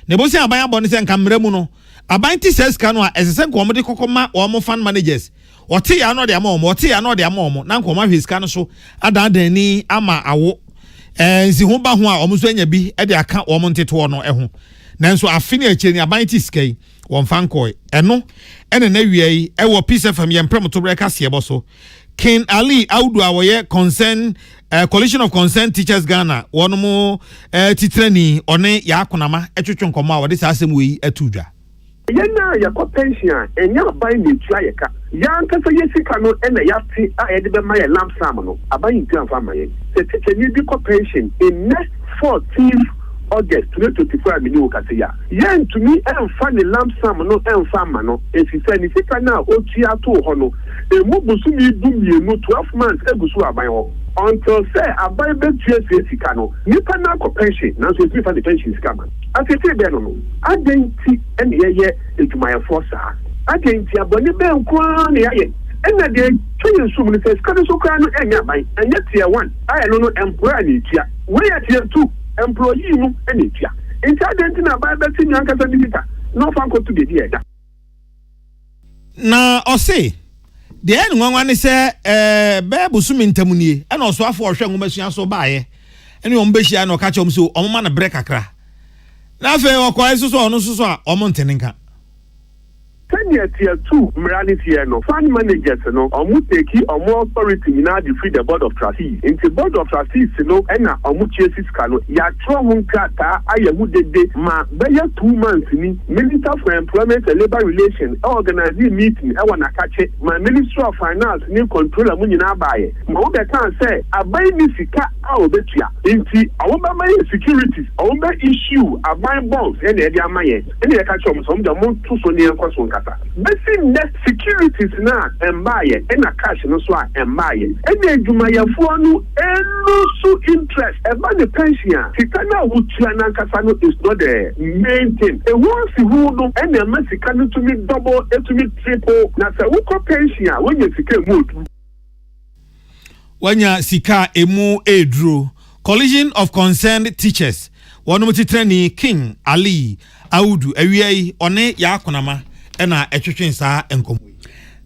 ne bosia aban abone se nkamra mu no aban ti sika no a esese nko de kokoma o fund managers ote ya no de ama o ote ya no de ama o na nko ma hwesika no so adan ni ama awo nsi ho ba ho a o so anya bi e de aka o nteto no ho nanso afini eche ni aban ti sika yi won fankoi eno ene na wiei e wo peace fm ye mpem to breka se ebo King Ali Audu awoye concern coalition of concerned teachers Ghana one mo titrani one ya akonama etwetwe nkomo a wode sa asem wi atudwa yena yakọ pension enya aban ne tua yeka ya nkasa yesika no ena yate a yede be maye lamp sam no aban ntua fa maye se teacher ni bi ko pension in 14th August 2024 mini okasiya yen to me emfa ne lamp sam no emfa ma no efisa ni sika na otua to ho no emu busu mi du mienu 12 months egusu aban ho until say aban be tua sika no nipa na ko pension na so efi fa the pension sika man afete be no adenti ene ye edumaya força adenti abone be nkwa ne ye ena de twen sum ne sika so kwa no enya ban enya tier 1 aye no employer ne tia we ya tier 2 employee no ene tia enti adenti na aban be tinya nkasa dikita no fan ko to de dia na o say de en nwanwa ne se be busumi ntamunie ena oso afo ohwe nwomasuya so baaye ene ombehia na okache omso omma na break akra na fe okwa isuso onu suso a omonteninka tier 2 morality no fund managers no omu take omu authority na defeat the board of trustees into board of trustees no ena omu chiesis kano ya tro hunka ta ayehu dede ma beya 2 months ni minister for employment and labor relations organize meeting e wana kache ma minister of finance ni controller mu nyina baaye ma wo be kan say aban ni sika a obetua nti awomba may securities awomba issue aban bonds ene e dia maye ene e kache omu so mda mo to so ni enkoso basi net securities na embaye ena cash no so a embaye ena adwumayafo no elusu interest eba the pension sika na wutua na nkasa no is not the main thing e wonsi hu no ena masika no to me double to me triple na se wuko pension wonye sika emu wanya sika emu edro coalition of concerned teachers one mo titrani King Ali Audu awiei one ya akonama ena etwetwen saa enkom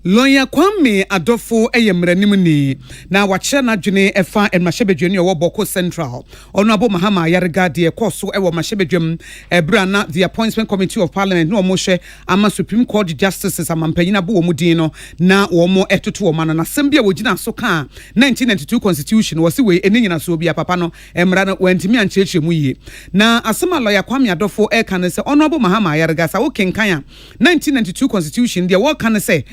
Lawyer Kwame Adofo eyemranim ni na wakyere na dwene efa enmahebedwani owo Boko Central Honorable Mahama Yarega de ekoso ewo mahebedwam ebra na the appointment committee of parliament no mo hwe ama Supreme Court justices amampanyina bo wo mudin no na wo mo etoto wo mana na sembia wogina so ka 1992 constitution wo se we eninyina so bia papa no emra no wantimi ancheche mu yie na asema Lawyer Kwame Adofo e kan se Honorable Mahama Yarega sa wo kenkan a 1992 constitution de wo kan se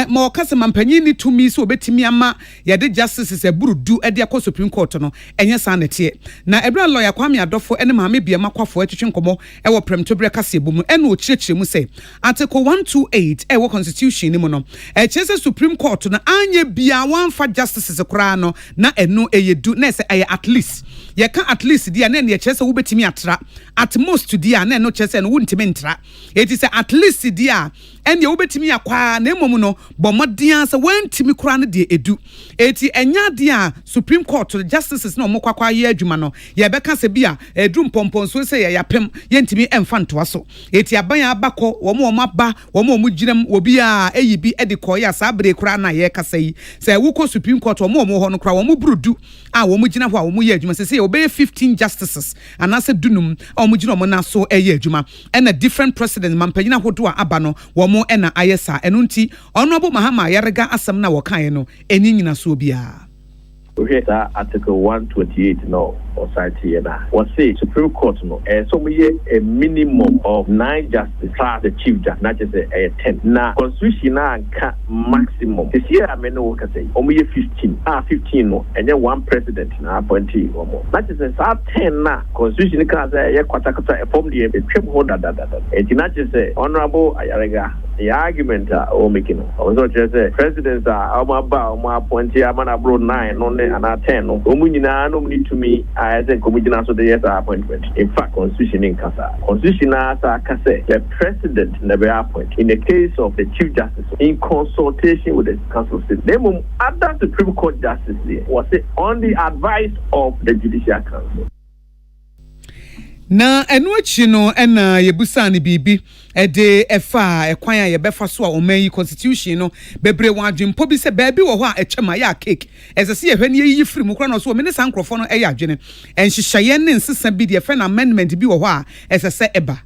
ma okase mampanyi ni tumi so obetimi ama yade justices eburudu ede akọ Supreme Court no enye sa na tie na ebra Lawyer Kwame Adofo ene maame bia makwafo etwetwe nkomo ewo premtobre kase bomu ene ochirechire mu se article 128 ewo constitution ni mu no chese Supreme Court na anye bia wanfa justices kora no na eno eyedu na se at least ye ka at least dia na ne chese wo betimi atra at most dia na eno chese no wuntimi ntra eti se at least dia ene wo betimi akwa na emom no bomodian se wantimi kura no de edu eti enya dia Supreme Court justices na omokwakwa ye adwuma no ye beka se bia edu mpomponso se ye yapem ye ntimi emfa ntoa so eti aban abakọ wo maba wo gyinam obi a eyibi edikọ ya sa bre kura na ye kasa yi se wuko Supreme Court wo ho no kura wo burudu a wo gyina ho a wo ye adwuma se obey 15 justices anase dunum a wo gyina wo na so eye adwuma and a different precedent mampanyina hodo a aba no wo ena ayesa eno nti Honorable Mahama Yarega asem na wokan no eni nyina so bia okay that article 128 no society na what say Supreme Court no so we a minimum of 9 justices plus the chief judge not just a 10 na constitution na maximum this year I mean no can say we 15 no and then one president na appointee or more not just a 10 na constitution ka say ya kwata form the trip holder that and not just say Honorable Yarega the argument or making also just say presidents are appointee amana bro 9 no and 10 no omunyina no need to me as a committee so the years appointment. In fact, constitution in Kasa the president never appoint in the case of the chief justice in consultation with the council state. Then other Supreme Court justice was on the advice of the Judicial Council. Na enuachi no na yebusa ni bibi de efa ekwan a yebefa so a oman constitution no bebre wadwempo bi se baabi wo ho a echema ya cake esese yehwe ne yi firi mu kra no so me ne sankrofo no eya adwene enhyehyeye ne nsesa bi de efa na amendment bi wo ho a esese eba.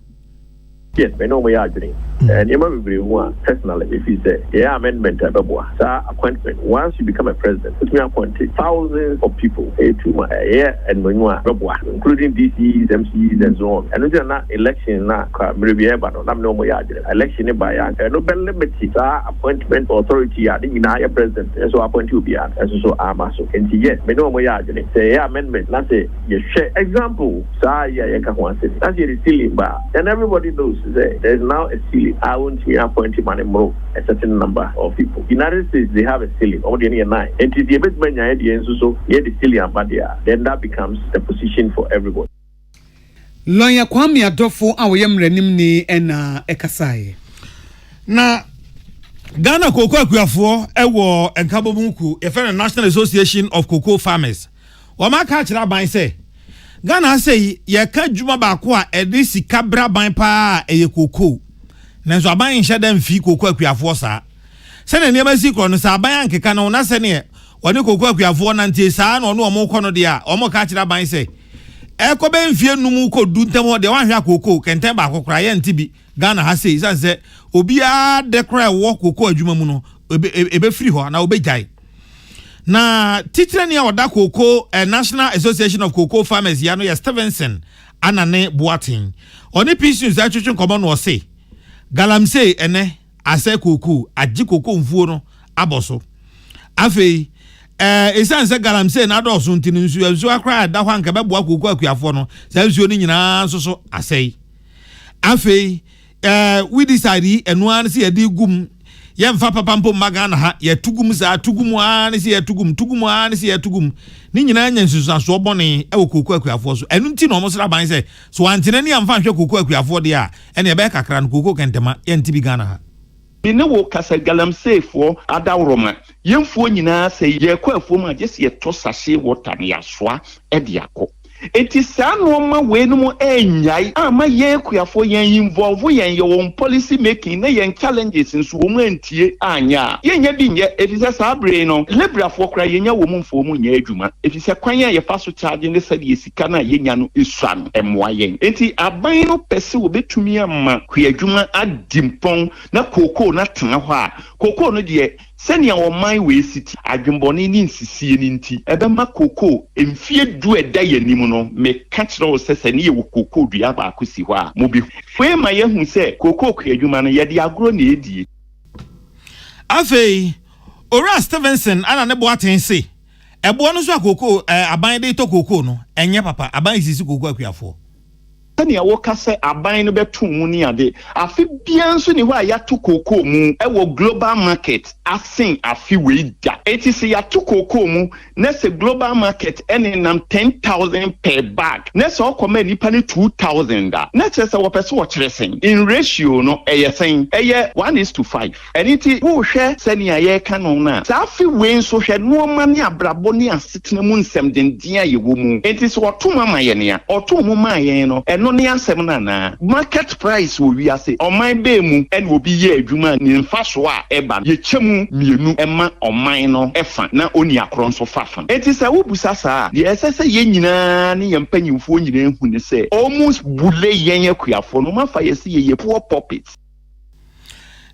Yes, I know we are doing. And you might be one personally if you say, yeah, amendment, appointment. Once you become a president, put me appointed thousands of people, including DCs, MCs, and so on. And we're not election now, maybe but I'm no more election by no limited appointment authority. I think in higher president, and so appoint you be and so I'm also. And yes, we know we are doing. Say, yeah, amendment. Let's say, you share example. That's your ceiling bar, and everybody knows. There's now a ceiling. I won't appoint him anymore a certain number of people. United States, they have a ceiling, only 9. And to the best man, so the ceiling, but then that becomes the position for everybody. Lawyer Kwame Adofo awoyem renim ni na ekasai. Na Ghana Cocoa Akuafo ewo enkabobunku e National Association of Cocoa Farmers. Wama ka kira ban say Ghana say ye ka djuma ba ko a edi sika bra ban pa eye cocoa. Nanso aban nhye dem fi cocoa akuafo sa. Se na niam si kro no sa aban ankeka no na se ne woni cocoa akuafo na ntie sa na ono omo kɔ no de a omo ka kira ban say e ko be mfie num ko du ntem de wan hwa cocoa kenten ba kokora ye ntibi Ghana ha say se obi a de kra wo cocoa adwuma mu no ebe free ho na obegyae. Na titrani ya wada Cocoa National Association of Cocoa Farmers yano ya Stevenson anane Boating. Oni pisins achụchụ nkomo no say galamsey ene ase cocoa aji cocoa mfuo no aboso. Afei esan se galamsey na do so ntinu nsu akra da hwa nka beboa cocoa akuafo no sa nsuo ni nyina soso asei. Afei we decide enu an se yedi gum yemfa papampo magana ha ye tugum za tugum ani si ye tugum ani si ye tugum ni nyina nya nsusu so bone e wo koku akuafo so enu nti no mo sra ban se so antene ni amfa hwe koku akuafo de a ene be kakra no koku kentema ye nti bi Ghana ha bi ne wo kasa galamseyfo adawroma yemfo nyina se ye kwaafo ma je se ye to sase water ne yasoa e de akọ enti saa no ma we no mo enyai ama ye kuafo yen involve yen ye won policy making na yen challenges nso wo mu antie anya yen bi nye efise saa bre no lebrafo kra yen wo mu mfo mu nya adwuma efise kwan ye fa so charge ne sa de sika na yenya no esua no emwa yen enti aban no pese wo betumi ama ku adwuma adimpon na koko na tena ho a koko no de senia wo man we city adwumbone ni nsisie ni nti ebema koko emfie du eda yanim no me ka kire wo sese ne ye wo koko dua ba akosi ho a mo bi we ma ye hu se koko ku adwuma no ye de agro na edie. Afei Ora Stevenson ana ne Boating se ebo no so akoko aban de to koko no enye papa aban isisi koko akuafo sania wo kase aban no betu mu ni ade afi bia nso ni ho a yato koko mu e wo global market asin afi we da etisi yato koko mu na se global market ene nam 10,000 per bag na se okoma nipa ni 2,000 da na se wo pese wo kyeresen in ratio no eyesen eye 1:5 eniti wo hwe sania ye ka no na sa afi we nso hwe no ma ni abrabo ni asetena mu nsem denden a ye wo mu etisi wo to mama ye ne a oto mu ma ye no eno ni asem na market price wo wi ase oman be mu en wo bi ye adwuma ni mfa so a eba ye chemu mienu ema oman no efa na oni akron so fafa enti se wo busa saa de esese ye nyina ni ye mpanyimfo nyina ehu ne se almost bule yen akuafo no mafa ye se ye poor puppets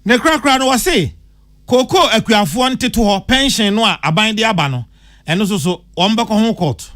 ne krakra no wase koko akuafo nteto ho pension no a aban de aba no eno so ombeko ho court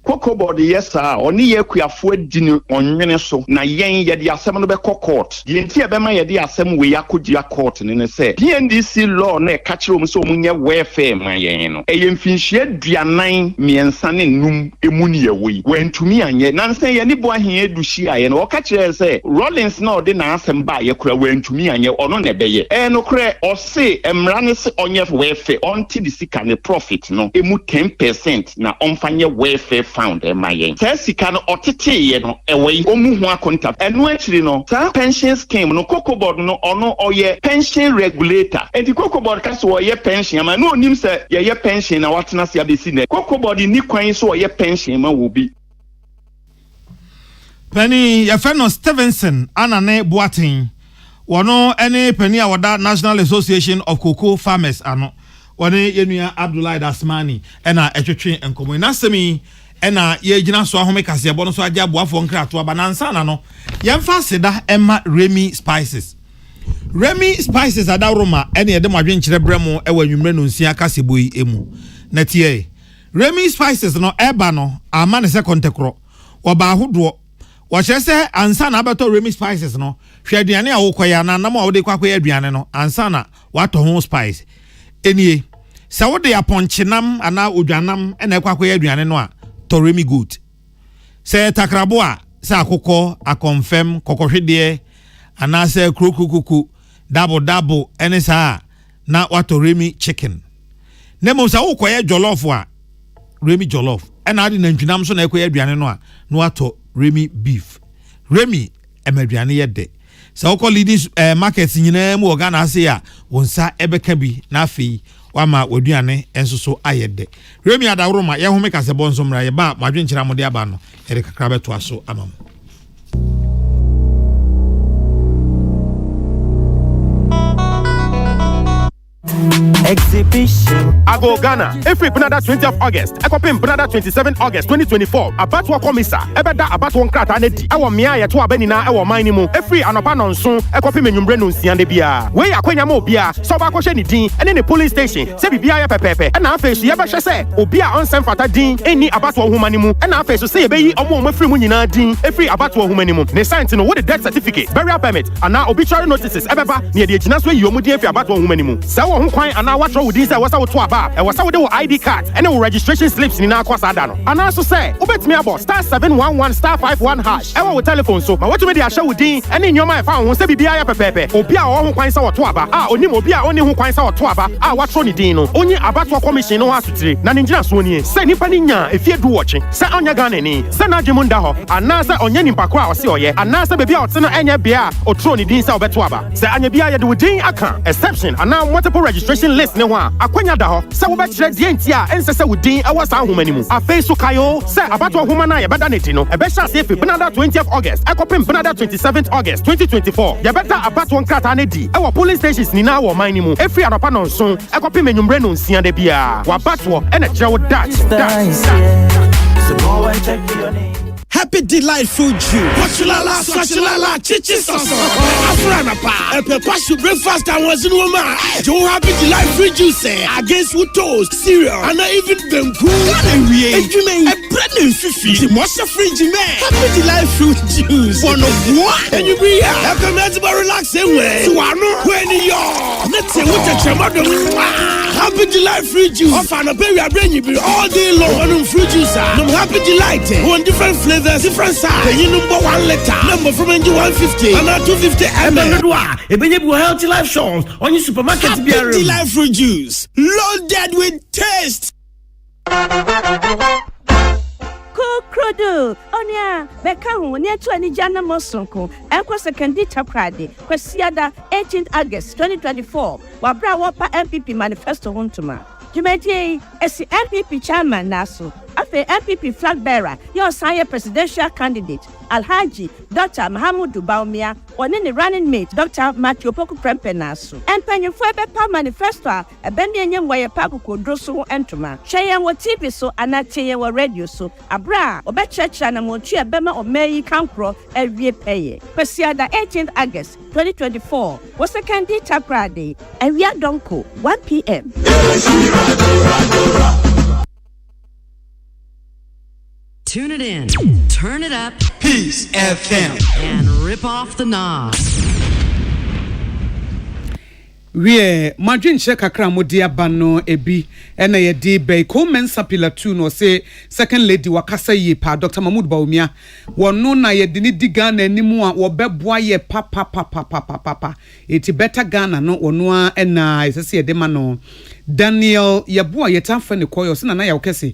Cocoa board yes oni ye kuafo di ni onwene so na yen ye de asem no be court ye nti e be ma ye de asem we yakogia court ne say PNDC law na e ka kire om so munye welfare ma yen no e ye mfinhie duanan miensa ne num emu ne ye we wantumi anye nansen ye ni bo ahen edushi aye no o ka kire say Rollins na de na asem ba ye kura wantumi anye ono na be ye no kure o say emra ne se onye welfare onti di sika ne profit no emu 10% na onfanye welfare found my yen. Sika no otete ye no ewe omu ho akonta. Enu akiri no sa pension scheme no Cocoa board no ono oye pension regulator. Enti Cocoa board ka so oye pension ama no onim se ye pension na watena se abesi ne. Cocoa board ni kwan so oye pension ma wo bi. Penny Yafeno Stevenson anane Boating. Wono any penny awada National Association of Cocoa Farmers ano. Wone yenua Abdullahi Dasmani ena etwetwe enkomo nasemi ena ye gina so ahome kase ebo no so agya boafo nkrato abanansa na no yemfa seda emma Remy Spices adaroma ena ye de modwen kire bremo ewa nwumre no nsia kase boyi emu na tie Remy Spices no eba no ama ne se kontekro oba ahodo wo kyerese ansa na abeto Remy Spices no hwe aduane a wokoya na nam a wode kwakoya aduane no ansa na wato ho spice enie sa wode aponchenam ana odwanam ena kwakoya aduane no a Remy good. Say takraboa sa akoko a confirm kokohwede ana say krokukuku double ene sa na wato Remy chicken. Nemo sa ukoye jollof a Remy jollof. Ena adi nantwinam so na ekoye aduane no a no wato Remy beef. Remy emaduane yede. Sa ukọ leading markets nyina mu organa say a wonsa ebeka bi na afei wama waduane enso so ayede Remy adawroma ye home kase bonso mra ye ba madwenkyira mode aba no ye kakra beto aso amam Exhibition. I go Ghana. Every Panada 20th August. I copy Panada 27th August 2024. About what komisa. Ebeda about one krata nedi. Ewa mia ya tuwa benina ewa minimum. Every anapa nonson. I copy menyumbre nunsiande bia. We ya kwenya mo bia. Soba koshe ni din. And in the police station. Sebi bia ya pepepe. And na face yeba shese. Obia onsen fata din. Eni about one humanimu. And na face say beyi omo me free munyina din. Every about one humanimu. Ne sign to know what the death certificate, burial permit, and now obituary notices. Ebeba near the ejinaswe yomu din every about one humanimu. Sawo hu kwan and what wrong with this? I was out to aba. I was out with ID card and registration slips in our kwasa dano. And also say, obet me about *711 *51 hash. I want telephone so. But what you mean? I show with din and in your mind found who say be bia pepepe. Obia or who kwasa to aba. Oni obia only who kwasa to aba. What wrong dino? Only about what commission no has to tree. Na ninja swoni. Say nipa ninya if you do watching. Say onya gane ni. Say na jimunda ho. Anasa onye nimpakwa or see oye. Anasa baby out na enya bia or troni din sa obeto aba. Say anya bia ya do din Akan exception and now multiple registration list ne wa akwanya da ho se wo be kire die ntia ense se wudin awa sa ahoma nimu afei so kayo se abato ahoma na ye beda neti no e be sha se fi Panada 20th August ekopim Panada 27th August 2024 ye beta abato nkrata na di e wo police stations ni na wo man nimu efri anopa no nso ekopim enyumre no nsia de bia wa bato e na kire wo dat so go and check your name. Happy delightful June. Swachilala, chichi soso. Afrana pa. A pepashu breakfast and was in woman. Joe happy delightful juice against with toast, cereal, and even them cool. And we a bread and fifi. The monster fridge man. Happy delightful juice. One of one. And you be here. I come out to relax anyway. So I know when you're. Let's say what a chamado. Happy delightful juice. Off and a baby, I bring you all day long. One fruit juice. I'm happy delight. One different flavor. Different size. You number 1 liter. Number from NG 150. And 250 ml. Ebenye healthy life shows on your supermarket. Happy Life Fruit Juice. Loaded with taste. Krodo onia beka hu ne to ani jana mosonko enko secondary taprade kwasiada 18th August 2024 wabra wopa MPP manifesto hontuma Jumeti esi MPP chairman naso afe MPP flag bearer your senior presidential candidate Alhaji Dr. Mahamudu Baumia one in the running mate Dr. Matthew Poku Prempe naso empanyin fo ebepa manifesto a ebeni enyem wa yepa kokodro so entoma hweyen wo TV so anateye wo radio so abra obechecha na motu ebema omeyi kankro ewie peye kwasiada 18th August 2024 was secondary taprade ewia donko 1 p.m. Tune it in, turn it up, Peace FM, and rip off the knob. We madwin che kakra modi aba no ebi ena ye di be ko mensa pillar 2 no say second lady wakasa yi pa Dr. Mahmoud Bawumia wono na ye dini di Ghana animu a wo beboa ye papa eti better Ghana no wono a ena isese ye de ma no Daniel Yabua yetafa ne koyo se na ya wokese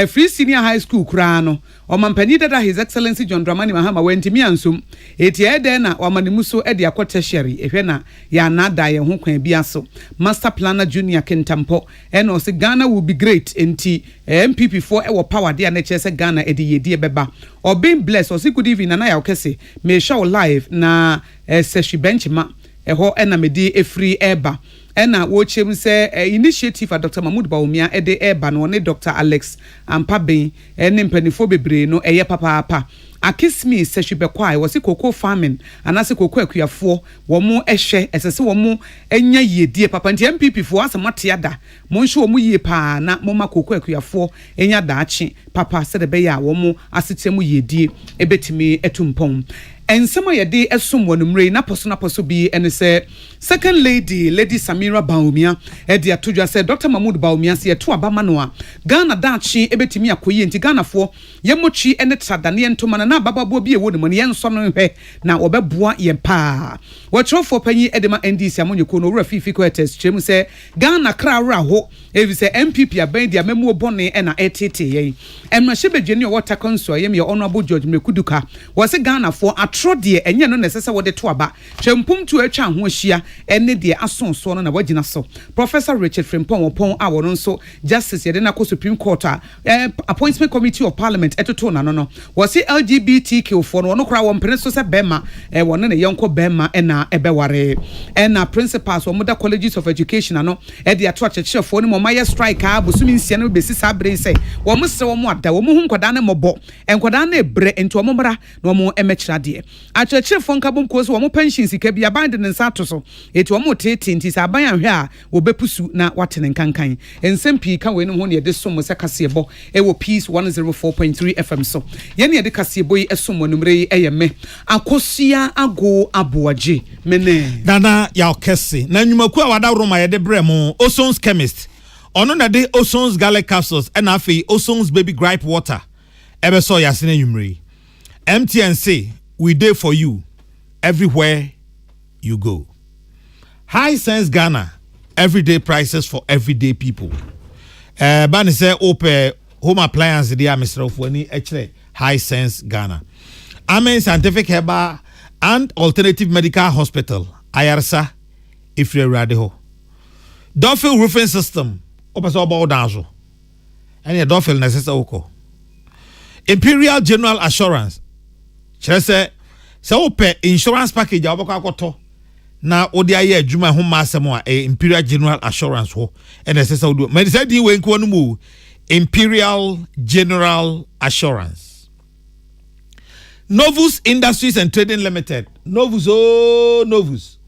free senior high school kura no o mampani dada His Excellency John Dramani Mahama wentimi ansum eti ede na wamanimu so ede akota sherry ehwe na ya nada ye ho kwan bi aso Master Planner Junior Kentampo eno se Ghana will be great enti MPP for ewo power dia na chese Ghana ede yedie beba or being blessed or say good evening na ya wokese me show live na seshi benchma eho ena medi efree eba ena wochem se initiative of Dr. Mahmoud Bawumia ede eba no ne Dr. Alex Ampaben ene mpanifo bebre no eye papa akismi se hwebekwa wo se koko farming anase koko akuafo wo mu ehwe esese wo mu enya yedie papa nti MPP fo asamate ada mo nhwe wo mu yie pa na mo ma koko akuafo enya daachi papa se de be ya wo mu asetemu yedie ebetimi etumpon ensema yede esum wonumre na poso bi ene se second lady Samira Bawumia edi atodwa se Dr. Mahmoud Bawumia se eto aba manoa Ghana daachi ebetimi akoye nti Ghana fo yemochi ene tradane entoma na bababo bi ewo ne mo ne yenso no hwe na obeboa ye pa watrofo panyi edema NDC amonyeko no wura fifi ko test chem se Ghana kra ho evi se MPP aban dia memu obone na etete ye emma shebedwene water council ye me honorable George Mekuduka wose Ghana fo atro de enye no nesese wode to aba twempum tu atwa ho ahia ene de asonso no na wagina so Professor Richard Frimpong wopon a wono nso justice yede na ko Supreme Court appointment committee of parliament etoto na no wose LGBTQ fo no no kra wo mpene so se bema wono ne yonko bema na ebeware na principals wo moda colleges of education no e de ato achechefo no momaye strike a bosumi nsia no besi sabre se wo mse wo mo ada wo hu nkoda na mobo nkoda na ebre enti wo mmra na wo emechira de achechefo nkabom ko so wo pension sika bia band ne nsa to so eti wo mo tete nti sa ban ahwe a wo bepusu na watene nkankan ensempi ka we no ho ne de som se kasebo e wo peace 104.3 FM so ye ne de kasebo yi esom wonumre eyeme akosua ago aboaje mene dana ya okese na nyumaku a wada roma ye de bremo Oson's chemist ono na de Oson's garlic capsules and afi Oson's baby gripe water ebe so yasene nyumre MTNC we dey for you everywhere you go. High Sense Ghana, everyday prices for everyday people. Bani say ope home appliance dia Mr. Ofwani actually High Sense Ghana. Amen Scientific Herbal and Alternative Medical Hospital, Ayarsa, Ifre Radeho. Duffield Roofing System, opa so about danzo. Any Duffield necessary oko. Imperial General Assurance. Chese se ope insurance package aboko akoto na odi aye adwuma ho masemo a Imperial General Assurance ho and necessary do. Me say di we nko no mu Imperial General Assurance. Novus Industries and Trading Limited. Novus oh Novus.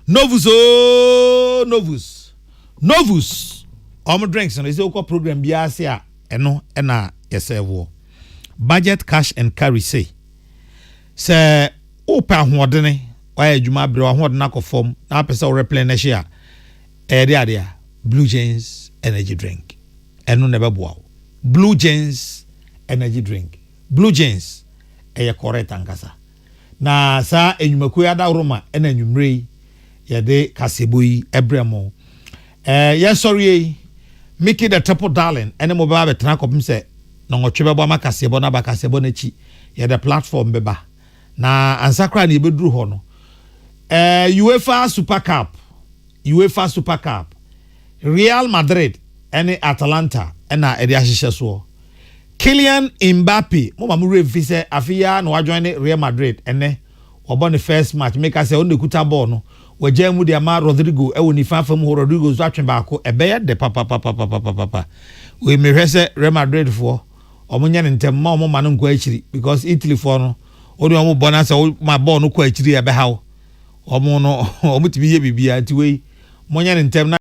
Novus oh Novus. Novus. Omo drinks no is okwa program bia se a eno na yesevo. Budget cash and carry say. Se opa hodene why adwuma bre hodena ko form na pese o replenish a ade Blue James energy drink. Eno ne beboa. Blue James energy drink. Blue James eye correct ankasa. Na sa enyumaku ya da roma ena enyumre ye de kaseboyi ebremo. Yes sorry Mickey the Triple Darling ene mo ba betena kopim se na ngotwe bebo makasebo na bakasebo na chi ye the platform beba. Na ansakra na ibeduru ho no. UEFA Super Cup. Real Madrid ene Atalanta ena ede ahihye so. Kylian Mbappe mo mamu refi se afia na wajoin Real Madrid ene obon the first match make us say on the kuta ball no wagya mu de ama Rodrigo e woni fafa mu Rodrigo so atwe baako ebe de papa we me hwese Real Madrid fo omunya ne ntem ma omo ma no nko akiri because Italy fo no odi omo bona say ma ball no ko akiri ebe hawo omo no omo timi ye bibia nti we monya ne ntem na